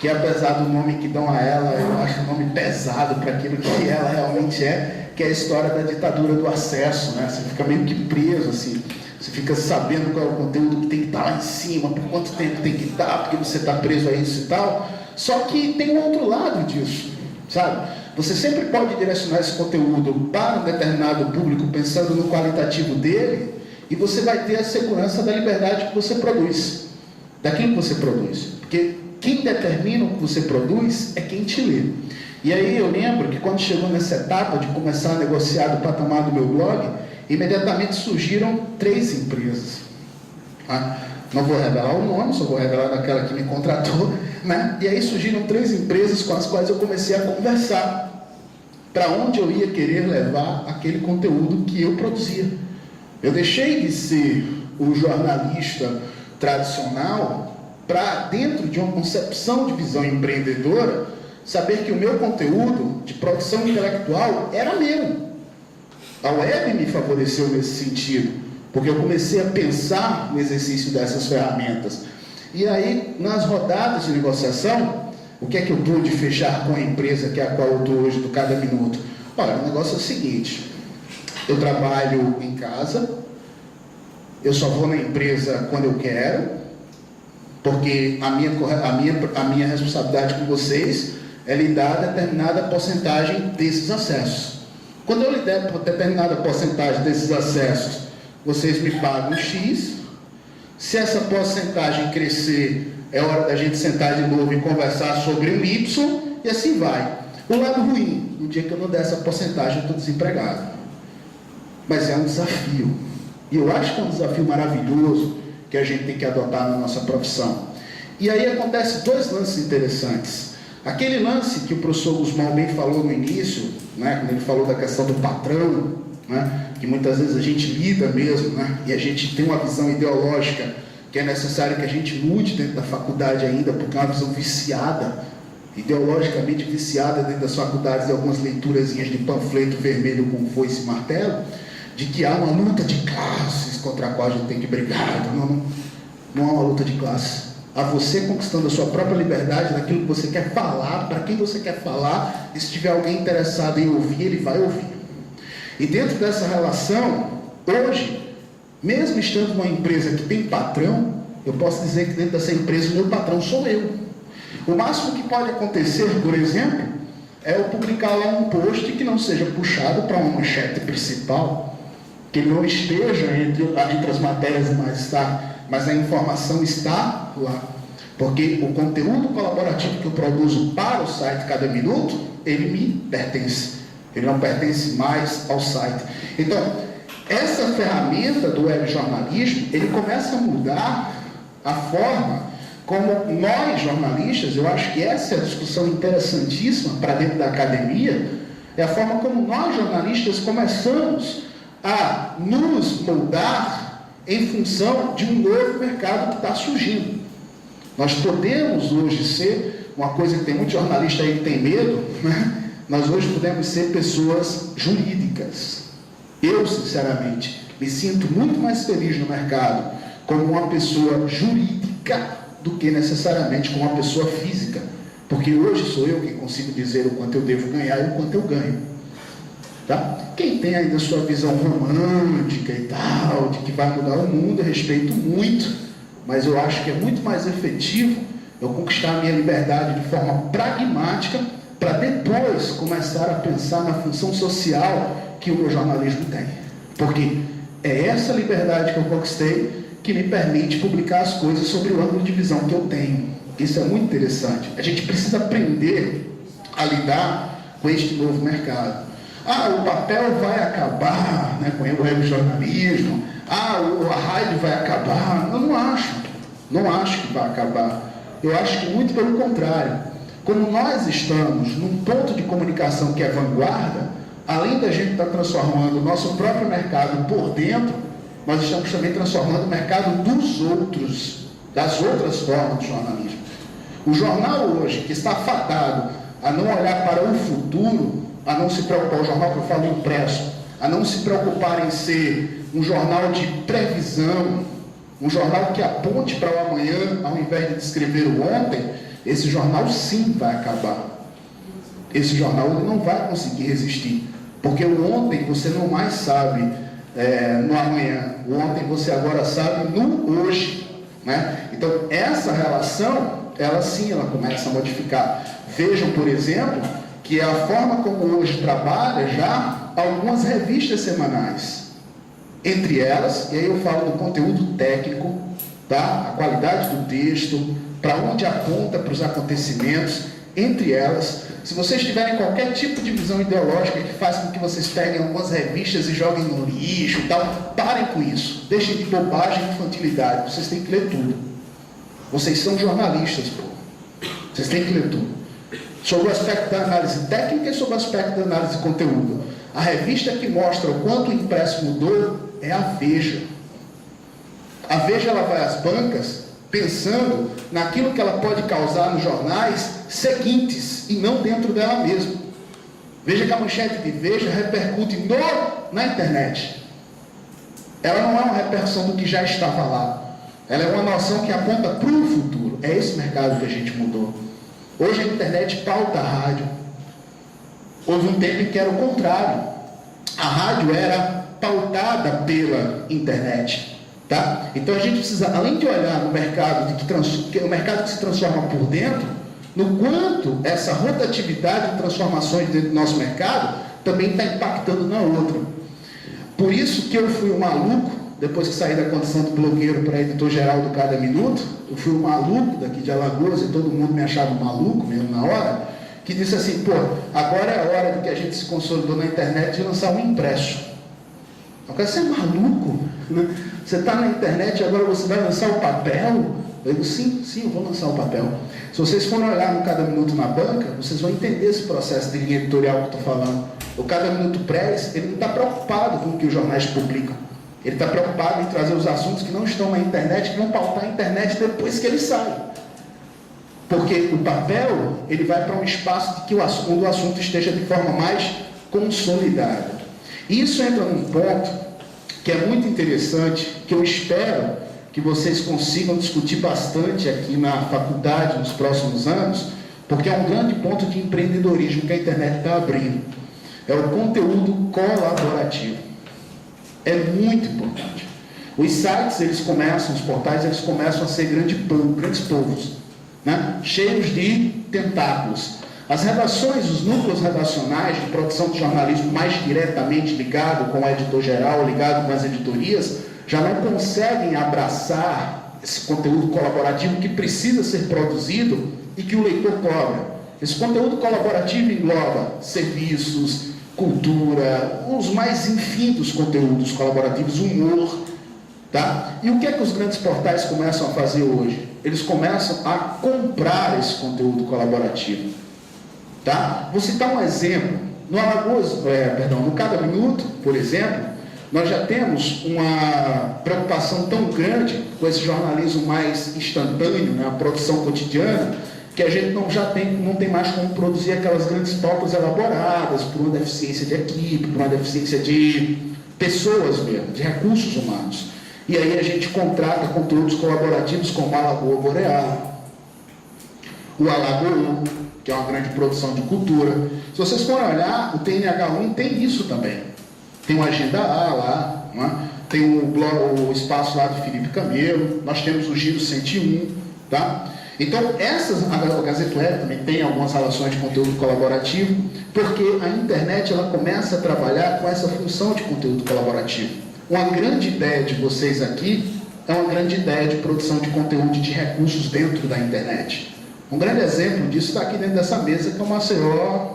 que apesar do nome que dão a ela, eu acho um nome pesado para aquilo que ela realmente é, que é a história da ditadura do acesso, né? Você fica meio que preso, assim, você fica sabendo qual é o conteúdo que tem que estar lá em cima, por quanto tempo tem que estar, porque você está preso a isso e tal. Só que tem um outro lado disso, sabe? Você sempre pode direcionar esse conteúdo para um determinado público, pensando no qualitativo dele, e você vai ter a segurança da liberdade que você produz, daquilo que você produz. Porque quem determina o que você produz é quem te lê. E aí eu lembro que quando chegou nessa etapa de começar a negociar do patamar do meu blog, imediatamente surgiram 3 empresas. Não vou revelar o nome, só vou revelar daquela que me contratou, né? E aí surgiram 3 empresas com as quais eu comecei a conversar. para onde eu ia querer levar aquele conteúdo que eu produzia. Eu deixei de ser o jornalista tradicional para, dentro de uma concepção de visão empreendedora, saber que o meu conteúdo de produção intelectual era meu. A web me favoreceu nesse sentido, porque eu comecei a pensar no exercício dessas ferramentas. E aí, nas rodadas de negociação, o que é que eu pude fechar com a empresa que é a qual eu estou hoje, do Cada Minuto? Olha, o negócio é o seguinte: eu trabalho em casa, eu só vou na empresa quando eu quero, porque a minha responsabilidade com vocês é lhe dar determinada porcentagem desses acessos. Quando eu lhe der determinada porcentagem desses acessos, vocês me pagam X. Se essa porcentagem crescer, é hora da gente sentar de novo e conversar sobre o Y, e assim vai. O lado ruim, no dia que eu não der essa porcentagem, eu estou desempregado. Mas é um desafio. E eu acho que é um desafio maravilhoso que a gente tem que adotar na nossa profissão. E aí acontecem dois lances interessantes. Aquele lance que o professor Guzmão bem falou no início, né, quando ele falou da questão do patrão, né, que muitas vezes a gente lida mesmo, né, e a gente tem uma visão ideológica que é necessário que a gente mude dentro da faculdade ainda, porque é uma visão viciada, ideologicamente viciada dentro das faculdades, e algumas leiturazinhas de panfleto vermelho com foice e martelo, de que há uma luta de classes contra a qual a gente tem que brigar. Não há uma luta de classes. Há você conquistando a sua própria liberdade daquilo que você quer falar, para quem você quer falar, e se tiver alguém interessado em ouvir, ele vai ouvir. E dentro dessa relação, hoje, mesmo estando numa empresa que tem patrão, eu posso dizer que dentro dessa empresa o meu patrão sou eu. O máximo que pode acontecer, por exemplo, é eu publicar lá um post que não seja puxado para uma manchete principal, que não esteja entre as matérias mais destaque, mas a informação está lá. Porque o conteúdo colaborativo que eu produzo para o site Cada Minuto, ele me pertence. Ele não pertence mais ao site. Então, essa ferramenta do web jornalismo, ele começa a mudar a forma como nós jornalistas, eu acho que essa é a discussão interessantíssima para dentro da academia, é a forma como nós jornalistas começamos a nos moldar em função de um novo mercado que está surgindo. Nós podemos hoje ser, uma coisa que tem muito jornalista aí que tem medo, né? Nós hoje podemos ser pessoas jurídicas. Eu, sinceramente, me sinto muito mais feliz no mercado como uma pessoa jurídica do que necessariamente como uma pessoa física. Porque hoje sou eu quem consigo dizer o quanto eu devo ganhar e o quanto eu ganho. Tá? Quem tem ainda a sua visão romântica e tal, de que vai mudar o mundo, eu respeito muito, mas eu acho que é muito mais efetivo eu conquistar a minha liberdade de forma pragmática, para depois começar a pensar na função social que o meu jornalismo tem. Porque é essa liberdade que eu conquistei que me permite publicar as coisas sobre o ângulo de visão que eu tenho. Isso é muito interessante. A gente precisa aprender a lidar com este novo mercado. O papel vai acabar, né, com o web jornalismo. A rádio vai acabar. Eu não acho. Não acho que vai acabar. Eu acho que muito pelo contrário. Como nós estamos num ponto de comunicação que é vanguarda, além da gente estar transformando o nosso próprio mercado por dentro, nós estamos também transformando o mercado dos outros, das outras formas de jornalismo. O jornal hoje, que está fadado a não olhar para o futuro, a não se preocupar, o jornal que eu falo impresso, a não se preocupar em ser um jornal de previsão, um jornal que aponte para o amanhã, ao invés de descrever o ontem, esse jornal sim vai acabar. Esse jornal ele não vai conseguir resistir, porque o ontem você não mais sabe no amanhã, o ontem você agora sabe no hoje, né? Então essa relação, ela sim, ela começa a modificar. Vejam, por exemplo, que é a forma como hoje trabalha já algumas revistas semanais. Entre elas, e aí eu falo do conteúdo técnico, tá? A qualidade do texto, para onde aponta para os acontecimentos, entre elas, se vocês tiverem qualquer tipo de visão ideológica que faz com que vocês peguem algumas revistas e joguem no lixo e tal, parem com isso, deixem de bobagem e infantilidade, vocês têm que ler tudo. Vocês são jornalistas, pô. Vocês têm que ler tudo. sobre o aspecto da análise técnica e sobre o aspecto da análise de conteúdo. A revista que mostra o quanto o impresso mudou é a Veja. A Veja, ela vai às bancas pensando naquilo que ela pode causar nos jornais seguintes e não dentro dela mesma. Veja que a manchete de Veja repercute na internet. Ela não é uma repercussão do que já estava lá. Ela é uma noção que aponta para o futuro. É esse mercado que a gente mudou. Hoje a internet pauta a rádio. Houve um tempo em que era o contrário. A rádio era pautada pela internet. Tá? Então a gente precisa, além de olhar no mercado, o mercado que se transforma por dentro, no quanto essa rotatividade de transformações dentro do nosso mercado também está impactando na outra. Por isso que eu fui um maluco, depois que saí da condição de blogueiro para editor-geral do Cada Minuto, eu fui um maluco daqui de Alagoas, e todo mundo me achava um maluco mesmo na hora, que disse assim, pô, agora é a hora de que a gente se consolidou na internet de lançar um impresso. Agora você é maluco, né? Você está na internet e agora você vai lançar o papel? Eu digo, sim, eu vou lançar o papel. Se vocês forem olhar no Cada Minuto na banca, vocês vão entender esse processo de linha editorial que eu estou falando. O Cada Minuto Press, ele não está preocupado com o que os jornais publicam. Ele está preocupado em trazer os assuntos que não estão na internet, que vão pautar a internet depois que ele sai. Porque o papel, ele vai para um espaço onde o assunto esteja de forma mais consolidada. E isso entra num ponto que é muito interessante, que eu espero que vocês consigam discutir bastante aqui na faculdade nos próximos anos, porque é um grande ponto de empreendedorismo que a internet está abrindo. É o conteúdo colaborativo. É muito importante. Os sites, os portais, eles começam a ser grandes povos, né? Cheios de tentáculos. As redações, os núcleos redacionais de produção de jornalismo mais diretamente ligado com o editor-geral, ligado com as editorias, já não conseguem abraçar esse conteúdo colaborativo que precisa ser produzido e que o leitor cobra. Esse conteúdo colaborativo engloba serviços, cultura, os mais infindos conteúdos colaborativos, humor, tá? E o que é que os grandes portais começam a fazer hoje? Eles começam a comprar esse conteúdo colaborativo, tá? Vou citar um exemplo. No Cada Minuto, por exemplo, nós já temos uma preocupação tão grande com esse jornalismo mais instantâneo, né, a produção cotidiana, que a gente não tem mais como produzir aquelas grandes pautas elaboradas por uma deficiência de equipe, por uma deficiência de pessoas mesmo, de recursos humanos. E aí a gente contrata conteúdos colaborativos como a Lagoa Boreal, o Alagoa, que é uma grande produção de cultura. Se vocês forem olhar, o TNH1 tem isso também. Tem o Agenda A lá, né? Tem o espaço lá do Felipe Camelo, nós temos o Giro 101, tá? Então, a Gazeta Web também tem algumas relações de conteúdo colaborativo, porque a internet ela começa a trabalhar com essa função de conteúdo colaborativo. Uma grande ideia de vocês aqui é uma grande ideia de produção de conteúdo de recursos dentro da internet. Um grande exemplo disso está aqui dentro dessa mesa, que é o Maceió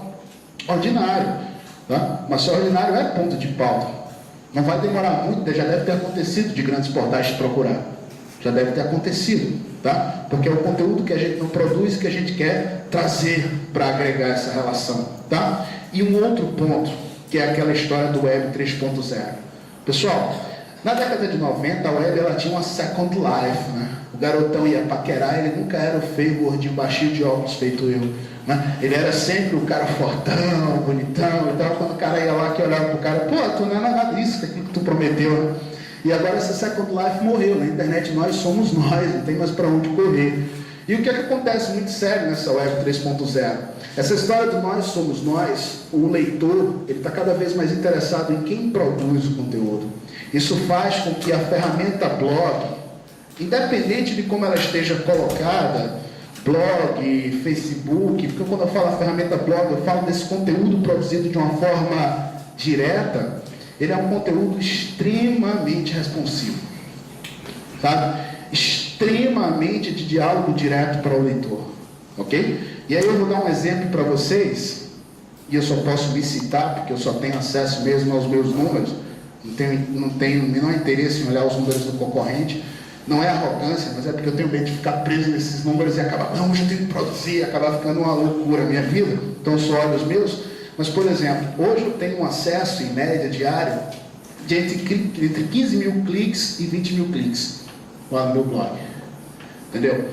Ordinário. Tá? O Maceió Ordinário é ponto de pauta. Não vai demorar muito, já deve ter acontecido de grandes portais te procurar. Já deve ter acontecido, tá? Porque é o conteúdo que a gente não produz que a gente quer trazer para agregar essa relação, tá? E um outro ponto, que é aquela história do Web 3.0. Pessoal, na década de 90, a Web ela tinha uma second life, né? O garotão ia paquerar, ele nunca era o feio, gordinho, baixinho de óculos feito eu, né? Ele era sempre o cara fortão, bonitão e tal. Quando o cara ia lá, que olhava pro cara, pô, tu não é nada disso, aquilo que tu prometeu, né? E agora essa second life morreu, na internet nós somos nós, não tem mais para onde correr. E o que é que acontece muito sério nessa Web 3.0? Essa história do nós somos nós, o leitor, ele está cada vez mais interessado em quem produz o conteúdo. Isso faz com que a ferramenta blog, independente de como ela esteja colocada, blog, Facebook, porque quando eu falo a ferramenta blog, eu falo desse conteúdo produzido de uma forma direta, ele é um conteúdo extremamente responsivo, sabe? Extremamente de diálogo direto para o leitor, ok? E aí eu vou dar um exemplo para vocês, e eu só posso me citar, porque eu só tenho acesso mesmo aos meus números, não tenho o menor interesse em olhar os números do concorrente, Não é arrogância, mas é porque eu tenho medo de ficar preso nesses números e acabar, não, hoje eu tenho que produzir, e acabar ficando uma loucura a minha vida. Então, só olho os meus. Mas, por exemplo, hoje eu tenho um acesso, em média, diário, de entre 15 mil cliques e 20 mil cliques lá no meu blog. Entendeu?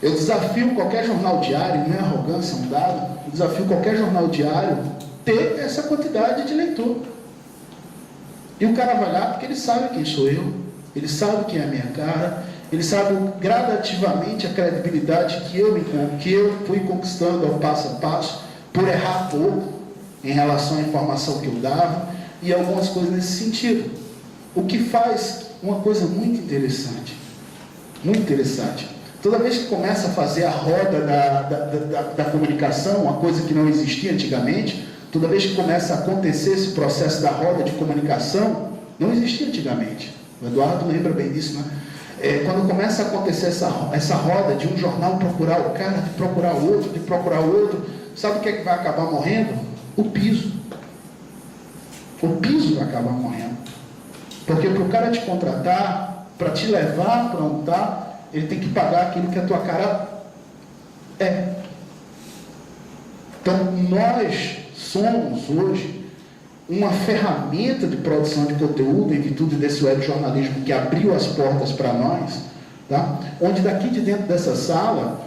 Eu desafio qualquer jornal diário, não é arrogância, é um dado, eu desafio qualquer jornal diário ter essa quantidade de leitor. E o cara vai lá porque ele sabe quem sou eu, ele sabe quem é a minha cara, ele sabe gradativamente a credibilidade que eu fui conquistando ao passo a passo, por errar pouco em relação à informação que eu dava, e algumas coisas nesse sentido. O que faz uma coisa muito interessante. Toda vez que começa a fazer a roda da comunicação, uma coisa que não existia antigamente, toda vez que começa a acontecer esse processo da roda de comunicação, não existia antigamente. O Eduardo lembra bem disso, né? Quando começa a acontecer essa roda de um jornal procurar o cara, de procurar o outro, sabe o que é que vai acabar morrendo? O piso. O piso vai acabar morrendo. Porque para o cara te contratar, para te levar para onde está, ele tem que pagar aquilo que a tua cara é. Então, nós somos hoje uma ferramenta de produção de conteúdo em virtude desse web jornalismo que abriu as portas para nós, tá? Onde daqui de dentro dessa sala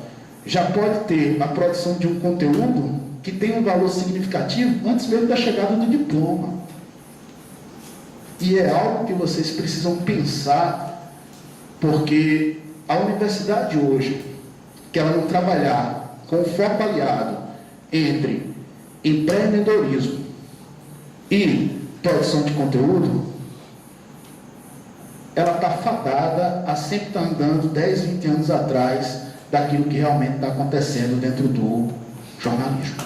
já pode ter a produção de um conteúdo que tem um valor significativo antes mesmo da chegada do diploma. E é algo que vocês precisam pensar, porque a universidade hoje, que ela não trabalhar com o foco aliado entre empreendedorismo e produção de conteúdo, ela está fadada a sempre estar andando 10, 20 anos atrás daquilo que realmente está acontecendo dentro do jornalismo.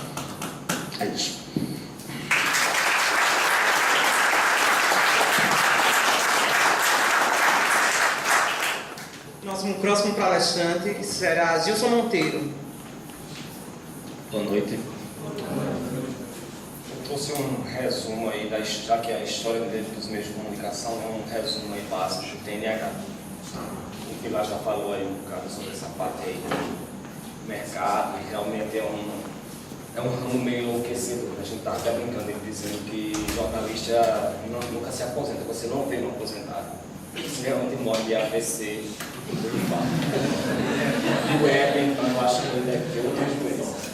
É isso. Nosso próximo palestrante será Gilson Monteiro. Boa noite. Eu trouxe um resumo aí, já que a história dentro dos meios de comunicação é um resumo aí básico do TNH. O Pilar já falou aí um bocado sobre essa parte aí do mercado, e realmente é um ramo meio enlouquecido. A gente está até brincando, ele dizendo que jornalista nunca se aposenta, você não vê um aposentado. Isso realmente morre de AVC e o web, então eu acho que ele deve ter outras doenças.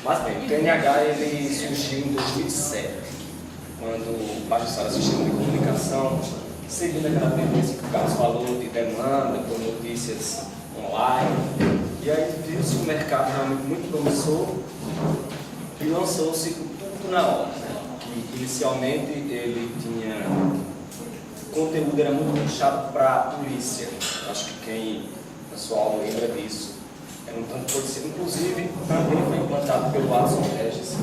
Mas bem, o TNH ele surgiu em 2007, quando o Magistrado Sistema de Comunicação, seguindo aquela tendência que o Carlos falou de demanda por notícias online, e aí viu-se o mercado realmente muito promissor e lançou-se tudo na hora, né? Que inicialmente ele tinha conteúdo era muito puxado para a polícia. Acho que quem pessoal lembra disso. Era um tanto policial. Inclusive, também foi implantado pelo Adson Regis,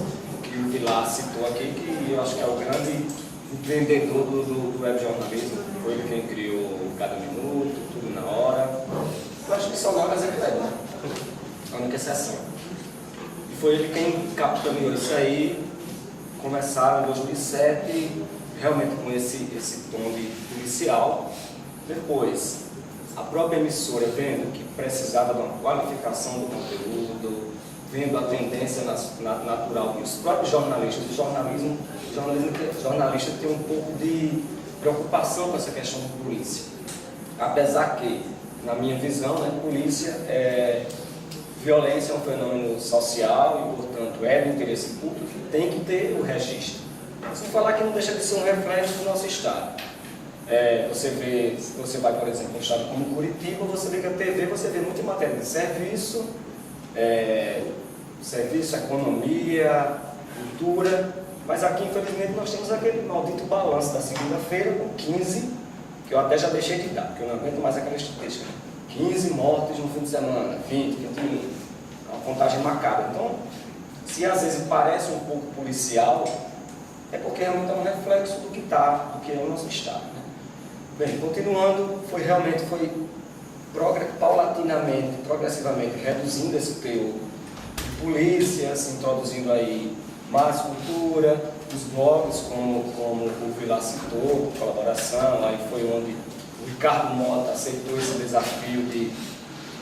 que o Vilar citou aqui, que eu acho que é o grande empreendedor do web jornalismo. Foi ele quem criou Cada Minuto, Tudo na Hora. Eu acho que só não, mas ele é, né? A única exceção. E foi ele quem capitaneou isso aí. Começaram em 2007, realmente com esse tom de policial. Depois, a própria emissora vendo que precisava de uma qualificação do conteúdo, vendo a tendência natural, e os próprios jornalistas, jornalista tem um pouco de preocupação com essa questão de polícia. Apesar que, na minha visão, né, polícia violência é um fenômeno social e, portanto, é do interesse público, tem que ter o registro. Sem falar que não deixa de ser um reflexo do nosso estado. Você vai, por exemplo, em um estado como Curitiba, você liga a TV, você vê muita matéria de serviço, economia, cultura, mas aqui, infelizmente, nós temos aquele maldito balanço da segunda-feira com 15, que eu até já deixei de dar, porque eu não aguento mais aquela estatística. 15 mortes no fim de semana, 20, 21, uma contagem macabra. Então, se às vezes parece um pouco policial, é porque realmente é um reflexo do que é o nosso estado. Né? Bem, continuando, foi paulatinamente, progressivamente, reduzindo esse teor de polícia, se introduzindo aí mais cultura, os blogs, como o Vilar citou, colaboração, aí foi onde o Ricardo Mota aceitou esse desafio de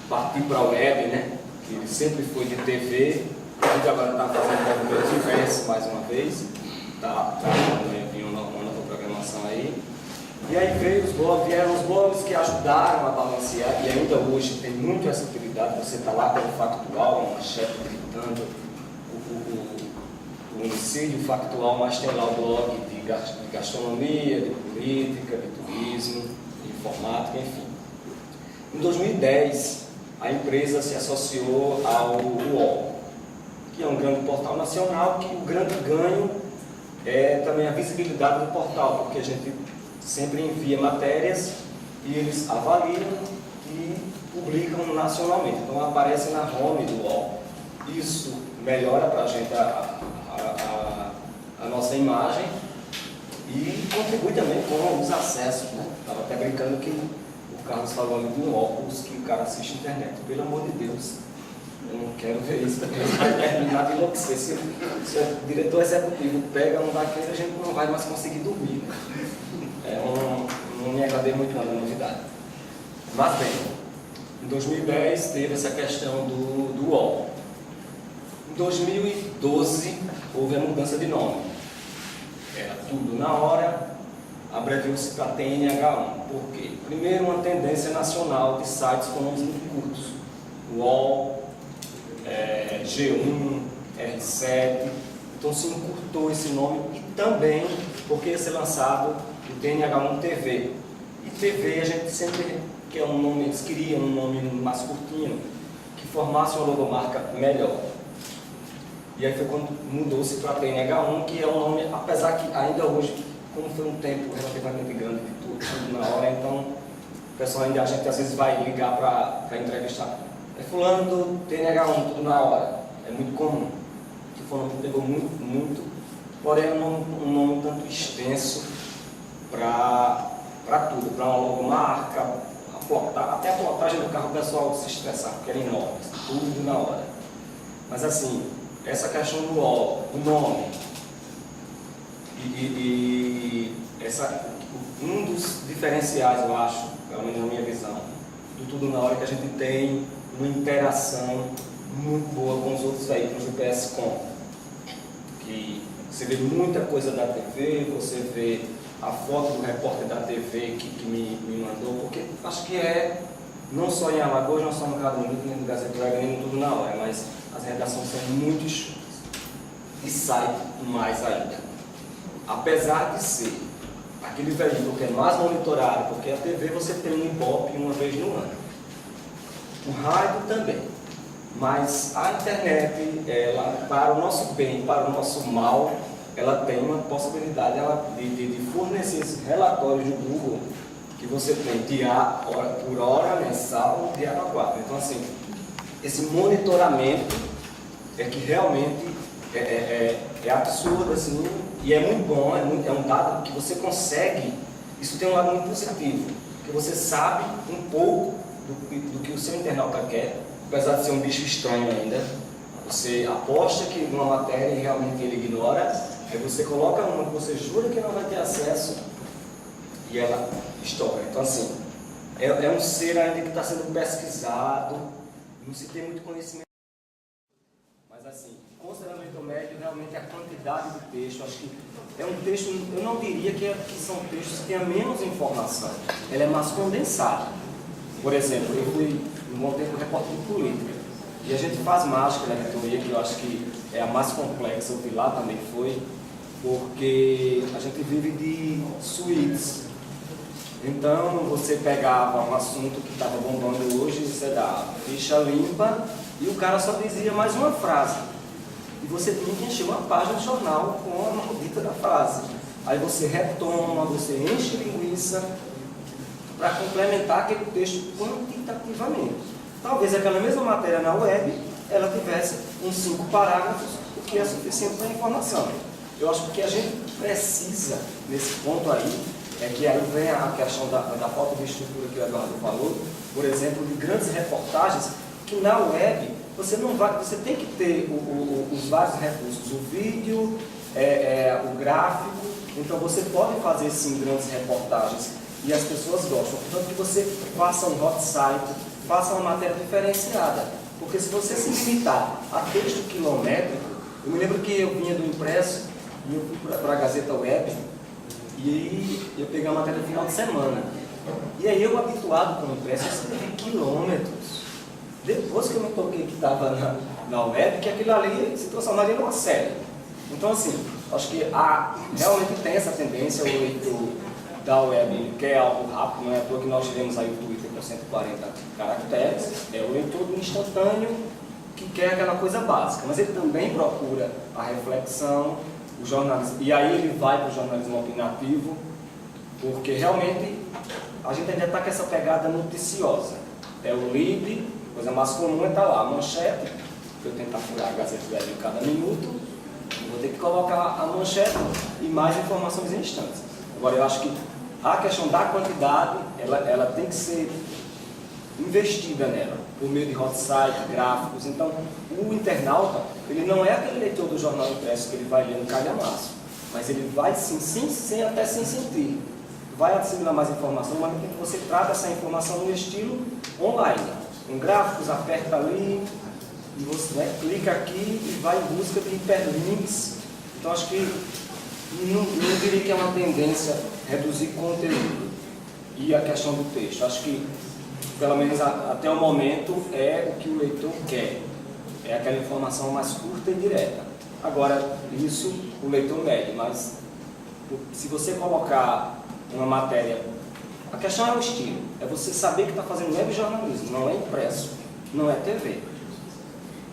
partir para a web, né? Que ele sempre foi de TV, a gente agora está fazendo um movimento inverso mais uma vez, está vindo uma nova programação aí. E aí vieram os blogs que ajudaram a balancear, e ainda hoje tem muito essa utilidade, você está lá com o factual, uma chefe gritando o homicídio factual, mas tem lá o blog de gastronomia, de política, de turismo, de informática, enfim. Em 2010, a empresa se associou ao UOL, que é um grande portal nacional, que o grande ganho é também a visibilidade do portal, porque a gente sempre envia matérias e eles avaliam e publicam nacionalmente. Então aparece na home do UOL. Isso melhora para a gente a nossa imagem e contribui também com os acessos, né? Estava até brincando que o Carlos falou ali de um óculos que o cara assiste internet. Pelo amor de Deus, eu não quero ver isso, porque isso vai terminar de enlouquecer. Se o diretor executivo pega um daquele, a gente não vai mais conseguir dormir. Não me agradei muito na novidade. Mas bem, em 2010 teve essa questão do UOL. Em 2012 houve a mudança de nome. Era Tudo na Hora, abreviou-se para TNH1. Por quê? Primeiro, uma tendência nacional de sites com nomes muito curtos. UOL, G1, R7. Então se encurtou esse nome e também porque ia ser lançado o TNH1 TV. E TV a gente sempre quer um nome, eles queriam um nome mais curtinho, que formasse uma logomarca melhor. E aí foi quando mudou-se para TNH1, que é um nome, apesar que ainda hoje, como foi um tempo relativamente grande de tudo na hora, então o pessoal ainda, a gente às vezes vai ligar para entrevistar. É fulano do TNH1, tudo na hora. É muito comum. Que foi um nome que pegou muito, porém é um nome tanto extenso para tudo, para uma logomarca, até a plotagem do carro o pessoal se estressar, porque era enorme, tudo na hora. Mas assim, essa questão do nome um dos diferenciais, eu acho, pelo menos na minha visão, do Tudo na Hora, que a gente tem uma interação muito boa com os outros veículos do PSCom, que você vê muita coisa da TV, você vê a foto do repórter da TV que me mandou, porque acho que não só em Alagoas, não só no Mercado Único, nem no Gazeta Web, nem no Tudo na Hora, mas as redações são muito chulas. E sai mais ainda. Apesar de ser aquele veículo que é mais monitorado, porque a TV você tem um Ibope uma vez no ano. O rádio também. Mas a internet, ela, para o nosso bem, para o nosso mal, ela tem uma possibilidade de fornecer esses relatórios do Google que você tem por hora, mensal, diário a 4. Então, assim, esse monitoramento é que realmente é absurdo, assim, e é muito bom, é um dado que você consegue, isso tem um lado muito positivo, que você sabe um pouco do que o seu internauta quer, apesar de ser um bicho estranho ainda. Você aposta que uma matéria realmente ele ignora, aí você coloca uma que você jura que não vai ter acesso e ela estoura. Então, assim, é um ser ainda que está sendo pesquisado, não se tem muito conhecimento. Mas, assim, considerando o médio, realmente a quantidade de texto, acho que é um texto, eu não diria que são textos que tenham menos informação, ela é mais condensada. Por exemplo, eu fui um bom tempo repórter de política, e a gente faz mágica na editoria, que eu acho que é a mais complexa, o Pilar também foi, porque a gente vive de suítes. Então, você pegava um assunto que estava bombando hoje, você dava ficha limpa, e o cara só dizia mais uma frase. E você tinha que encher uma página de jornal com a maldita da frase. Aí você retoma, você enche linguiça para complementar aquele texto quantitativamente. Talvez aquela mesma matéria na web, ela tivesse uns 5 parágrafos, o que é suficiente para a informação. Eu acho que o que a gente precisa, nesse ponto aí, é que aí vem a questão da falta de estrutura que o Eduardo falou, por exemplo, de grandes reportagens, que na web você tem que ter os vários recursos, o vídeo, o gráfico, então você pode fazer sim grandes reportagens e as pessoas gostam. Portanto, que você faça um hot site, faça uma matéria diferenciada. Porque se você se limitar a texto quilométrico, eu me lembro que eu vinha do impresso e eu fui para a Gazeta Web e aí eu peguei a matéria no final de semana. E aí eu, habituado com o impresso, eu escrevi quilômetros. Depois que eu me toquei que estava na web, que aquilo ali se transformaria numa série. Então, assim, acho que realmente tem essa tendência, o leitor da web ele quer algo rápido, não é à toa que nós tivemos aí o Twitter com 140 caracteres, é o leitor do instantâneo que quer aquela coisa básica, mas ele também procura a reflexão, o jornalismo, e aí ele vai para o jornalismo opinativo, porque realmente a gente ainda está com essa pegada noticiosa. É o lead, coisa mais comum é estar lá, a manchete, que eu tentar furar a Gazeta Web em cada minuto, vou ter que colocar a manchete e mais informações em instantes. Agora, eu acho que a questão da quantidade, ela tem que ser investida nela, por meio de hot site, gráficos. Então, o internauta, ele não é aquele leitor do jornal impresso que ele vai ler no calhamaço, mas ele vai sim, até sem sentir. Vai assimilar mais informação, mas que você trata essa informação no estilo online. Com gráficos, aperta ali, e você clica aqui e vai em busca de hiperlinks. Então, acho que não diria que é uma tendência reduzir conteúdo e a questão do texto. Acho que, pelo menos até o momento, é o que o leitor quer. É aquela informação mais curta e direta. Agora, isso o leitor mede, mas se você colocar uma matéria, a questão é o estilo, é você saber que está fazendo web jornalismo, não é impresso, não é TV.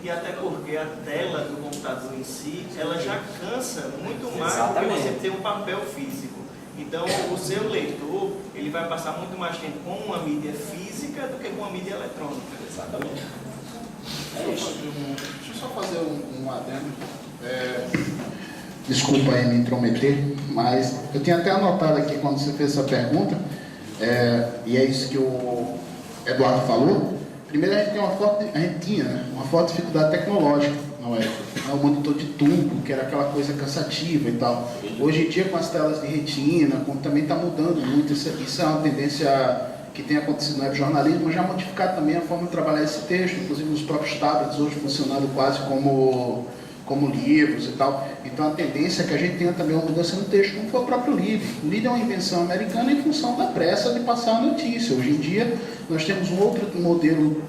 E até porque a tela do computador em si, ela já cansa muito mais do que você ter um papel físico. Então, o seu leitor, ele vai passar muito mais tempo com uma mídia física do que com uma mídia eletrônica. Exatamente. Deixa eu só fazer um adendo. Desculpa aí me intrometer, mas eu tinha até anotado aqui quando você fez essa pergunta, e é isso que o Eduardo falou. Primeiro, a gente tinha uma forte dificuldade tecnológica, não é? O monitor de tubo, que era aquela coisa cansativa e tal. Hoje em dia, com as telas de retina, como também está mudando muito, isso é uma tendência que tem acontecido no webjornalismo, mas já modificado também a forma de trabalhar esse texto, inclusive nos próprios tablets, hoje funcionando quase como livros e tal. Então a tendência é que a gente tenha também uma mudança no texto, como foi o próprio livro. O livro é uma invenção americana em função da pressa de passar a notícia. Hoje em dia nós temos um outro modelo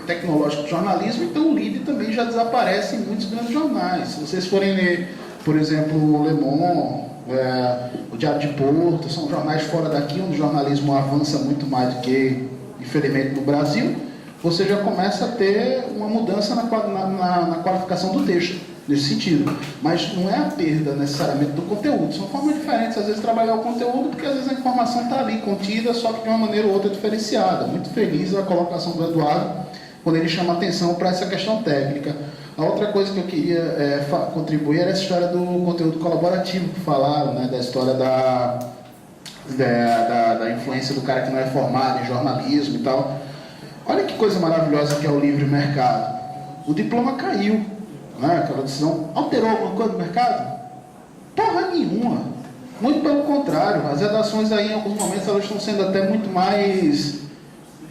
tecnológico de jornalismo, então o livro também já desaparece em muitos grandes jornais. Se vocês forem ler, por exemplo, o Le Monde, o Diário de Porto, são jornais fora daqui, onde o jornalismo avança muito mais do que, infelizmente, no Brasil, você já começa a ter uma mudança na qualificação do texto. Nesse sentido, mas não é a perda necessariamente do conteúdo, são formas diferentes, às vezes trabalhar o conteúdo, porque às vezes a informação está ali contida, só que de uma maneira ou outra diferenciada. Muito feliz a colocação do Eduardo, quando ele chama atenção para essa questão técnica. A outra coisa que eu queria contribuir era essa história do conteúdo colaborativo que falaram, né, da história da influência do cara que não é formado em jornalismo e tal. Olha que coisa maravilhosa que é o livre mercado. O diploma caiu. Aquela decisão alterou alguma coisa no mercado? Porra nenhuma. Muito pelo contrário, as redações aí em alguns momentos elas estão sendo até muito mais,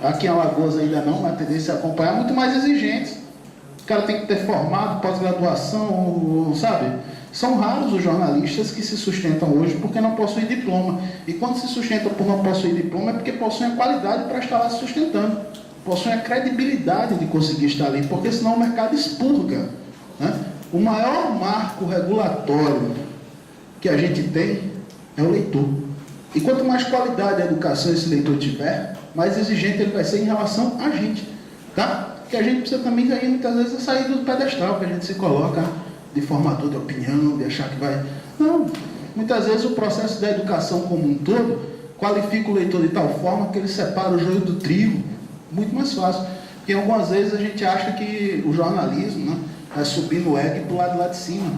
aqui em Alagoas ainda não, mas a tendência é acompanhar, muito mais exigentes. O cara tem que ter formado, pós-graduação, sabe? São raros os jornalistas que se sustentam hoje porque não possuem diploma. E quando se sustentam por não possuir diploma é porque possuem a qualidade para estar lá se sustentando. Possuem a credibilidade de conseguir estar ali, porque senão o mercado expurga. O maior marco regulatório que a gente tem é o leitor. E quanto mais qualidade da educação esse leitor tiver, mais exigente ele vai ser em relação a gente. Tá? Porque a gente precisa também aí, muitas vezes, sair do pedestal que a gente se coloca de formador de opinião, de achar que vai... Não. Muitas vezes o processo da educação como um todo qualifica o leitor de tal forma que ele separa o joio do trigo. Muito mais fácil. Porque algumas vezes a gente acha que o jornalismo, né, vai subir no ego e pular do lado de cima.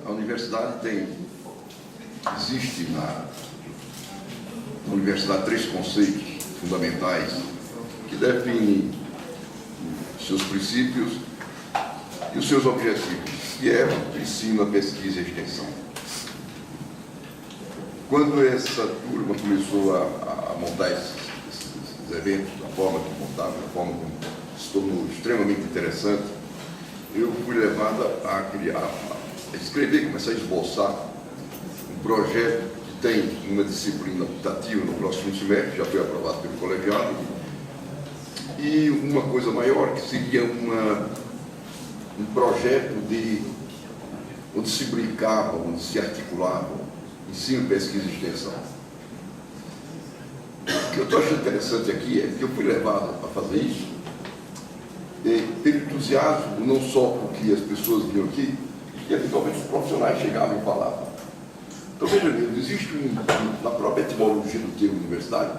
A universidade existe na universidade 3 conceitos fundamentais que definem seus princípios e os seus objetivos, que é o ensino, a pesquisa e a extensão. Quando essa turma começou a montar esses eventos, da forma que montava, da forma como se tornou extremamente interessante, eu fui levado a escrever, começar a esboçar um projeto que tem uma disciplina optativa no próximo semestre, já foi aprovado pelo colegiado, e uma coisa maior, que seria um projeto onde se brincava, onde se articulava ensino, pesquisa e extensão. O que eu estou achando interessante aqui é que eu fui levado a fazer isso pelo entusiasmo, não só porque as pessoas vinham aqui, e eventualmente os profissionais chegavam e falavam. Então, veja mesmo, existe na própria etimologia do termo universidade,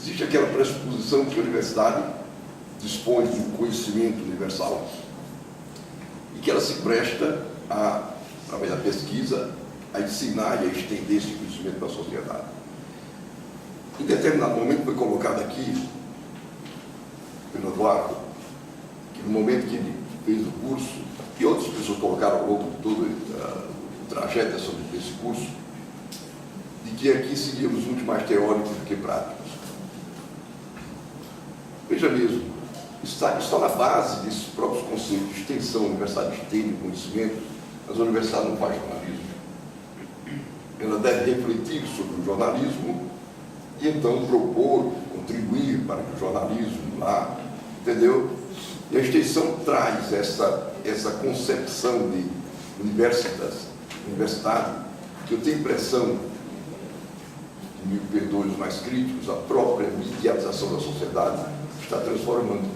existe aquela pressuposição que a universidade dispõe de um conhecimento universal e que ela se presta, através da pesquisa, a ensinar e a estender esse conhecimento para a sociedade. Em determinado momento foi colocado aqui, pelo Eduardo, que no momento que ele fez o curso, e outras pessoas colocaram ao longo de todo o trajeto desse curso, de que aqui seríamos muito mais teóricos do que práticos. Veja mesmo, está na base desses próprios conceitos de extensão, a universidade tem conhecimento, mas a universidade não faz jornalismo. Ela deve refletir sobre o jornalismo e então propor, contribuir para que o jornalismo lá, entendeu? E a extensão traz essa concepção de universidade, que eu tenho a impressão, me perdoem os mais críticos, a própria mediatização da sociedade está transformando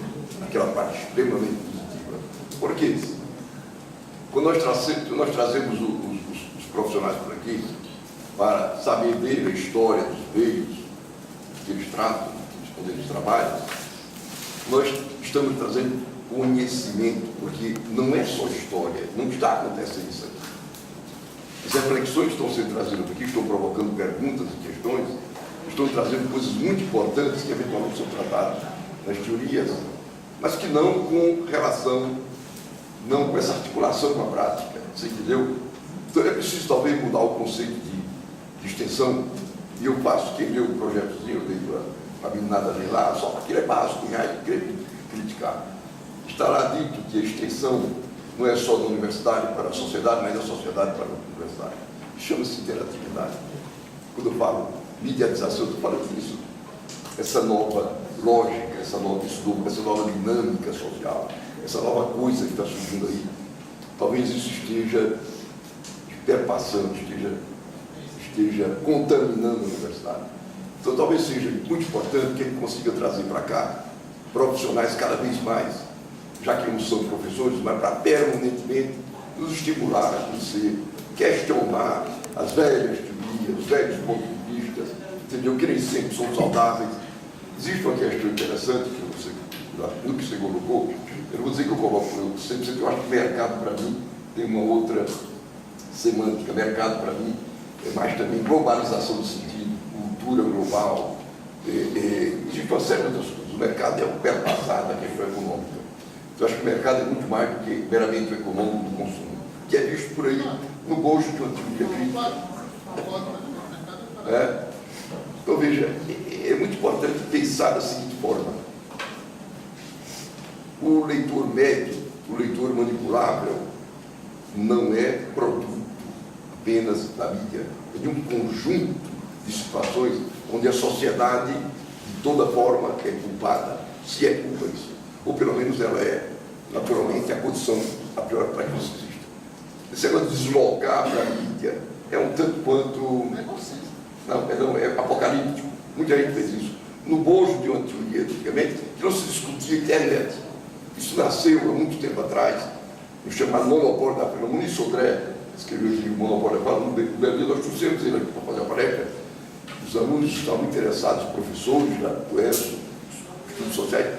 aquela parte extremamente positiva. Por quê? Quando nós trazemos os profissionais por aqui para saber ver a história dos meios que eles tratam, onde eles trabalham, nós estamos trazendo conhecimento, porque não é só história, não está acontecendo isso aqui. As reflexões que estão sendo trazidas aqui estão provocando perguntas e questões, estão trazendo coisas muito importantes que eventualmente são tratadas nas teorias, mas que não com relação, não com essa articulação com a prática, você entendeu? Então é preciso talvez mudar o conceito de extensão, e eu faço aqui meu projetozinho, eu dei para a meninada dele lá, só porque ele é básico, e aí criticar. Está lá dito que a extensão não é só da universidade para a sociedade, mas da sociedade para a universidade. Chama-se interatividade. Quando eu falo mediatização, eu estou falando disso. Essa nova lógica, essa nova dinâmica social, essa nova coisa que está surgindo aí, talvez isso esteja perpassando, esteja contaminando a universidade. Então talvez seja muito importante que ele consiga trazer para cá profissionais cada vez mais, já que não são professores, mas para permanentemente nos estimular a conhecer, questionar as velhas teorias, os velhos pontos de vista, entendeu? Que nem sempre são saudáveis. Existe uma questão interessante no que você colocou, eu não vou dizer que eu coloco, eu sempre eu acho que mercado para mim tem uma outra semântica. Mercado para mim é mais também globalização do sentido, cultura global, existe uma série de outras coisas. O mercado é o perpassado da questão econômica. Eu acho que o mercado é muito mais do que meramente o econômico do consumo, que é visto por aí no gosto de uma teoria crítica. Então, veja, é muito importante pensar da seguinte forma: o leitor médio, o leitor manipulável, não é produto apenas da mídia, é de um conjunto de situações onde a sociedade, de toda forma, é culpada, se é culpa isso. Ou pelo menos ela é, naturalmente, a condição a pior para que isso exista. Esse negócio de deslocar para a mídia é um tanto quanto... Não, é apocalíptico. Muita gente fez isso. No bojo de uma teoria, antigamente, que não se discutia internet. Isso nasceu há muito tempo atrás, no chamado monopólio da fala. O Muniz Sodré escreveu o livro Monopólio da Fala. No Berlim, nós trouxemos ele aqui para fazer a palestra. Os alunos estavam interessados, os professores da UERJ, estudos sociais,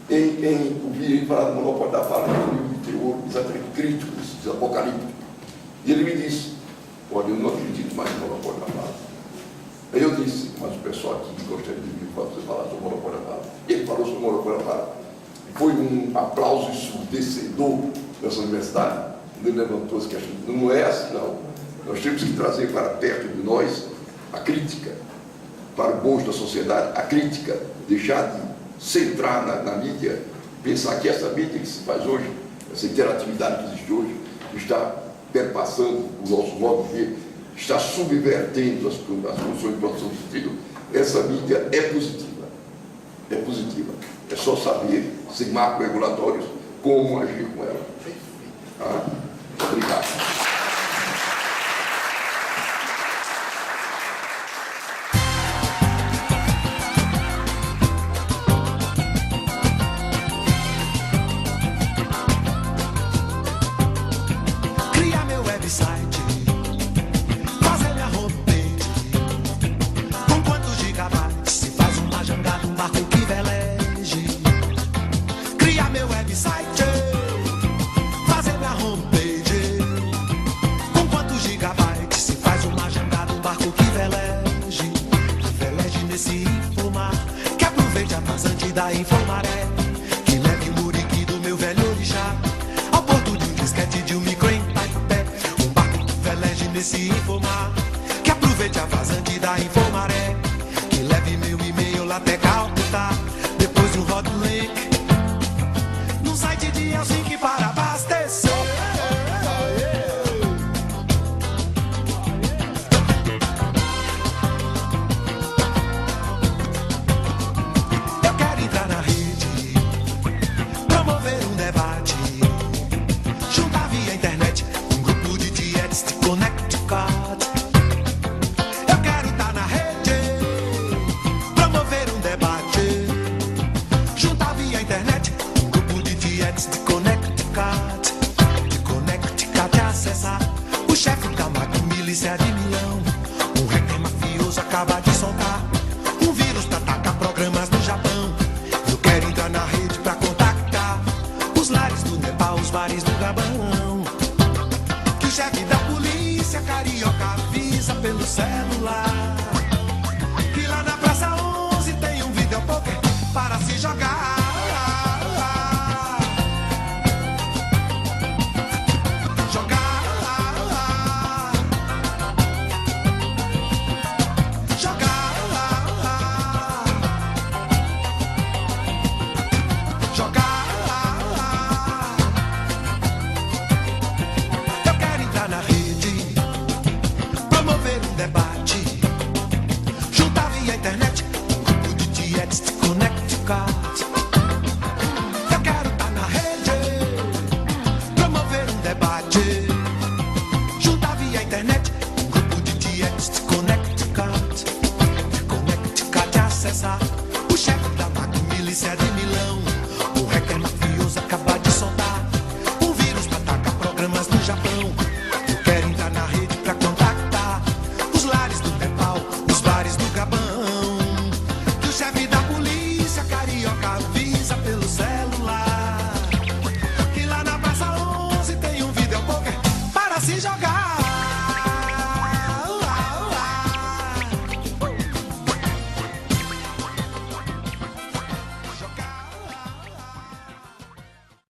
em ouvir ele falar do monopólio da fala, que é um livro de teor exatamente crítico, apocalíptico. E ele me disse: olha, eu não acredito mais no monopólio da fala. Aí eu disse: mas o pessoal aqui gostaria de ouvir você falar sobre o monopólio da fala. E ele falou sobre o monopólio da fala. foi um aplauso ensurdecedor nessa universidade. Ele levantou as questões. Não é assim, não. Nós temos que trazer para perto de nós a crítica, para o gosto da sociedade, a crítica, deixar de centrar na mídia, pensar que essa mídia que se faz hoje, essa interatividade que existe hoje, está perpassando o nosso modo de ver, está subvertendo as condições de produção de sentido. Essa mídia é positiva. É positiva. É só saber, sem marcos regulatórios, como agir com ela. Tá? Obrigado. Criar meu website, fazer minha homepage. Com quantos gigabytes se faz uma jangada, um barco que veleje? Criar meu website, fazer minha homepage. Com quantos gigabytes se faz uma jangada, um barco que veleje? Que veleje nesse infomar, que aproveite a vazante da infomaré, que leve o muriqui do meu velho orixá ao porto de um disquete de um micro em Taipé. Um barco que veleje nesse infomar, que aproveite a vazante da infomaré, que leve meu e-mail lá até Calcutá, depois um hot link no site de Helsinki para abastecer. Eu quero entrar na rede, promover um debate, juntar via internet um grupo de dietes de Connecticut. Eu quero estar na rede, promover um debate, juntar via internet um grupo de dietes de Connecticut. De Connecticut acessar o chefe da máquina milícia de Milão. Um hacker mafioso acaba de soltar um vírus pra atacar programas no Japão. Eu quero entrar na rede pra contactar os lares do Nepal, os bares do Gabão. Que o chefe da polícia carioca avisa pelo celular que lá na Praça 11 tem um videopoker para se jogar. Jogar. Jogar. Jogar. Eu quero entrar na rede, promover um debate, juntar via internet um grupo de dietes de Connecticut. Eu quero estar na rede, promover um debate, juntar via internet um grupo de dietes de Connecticut. De Connecticut acessar o chefe da máquina milícia de Milão.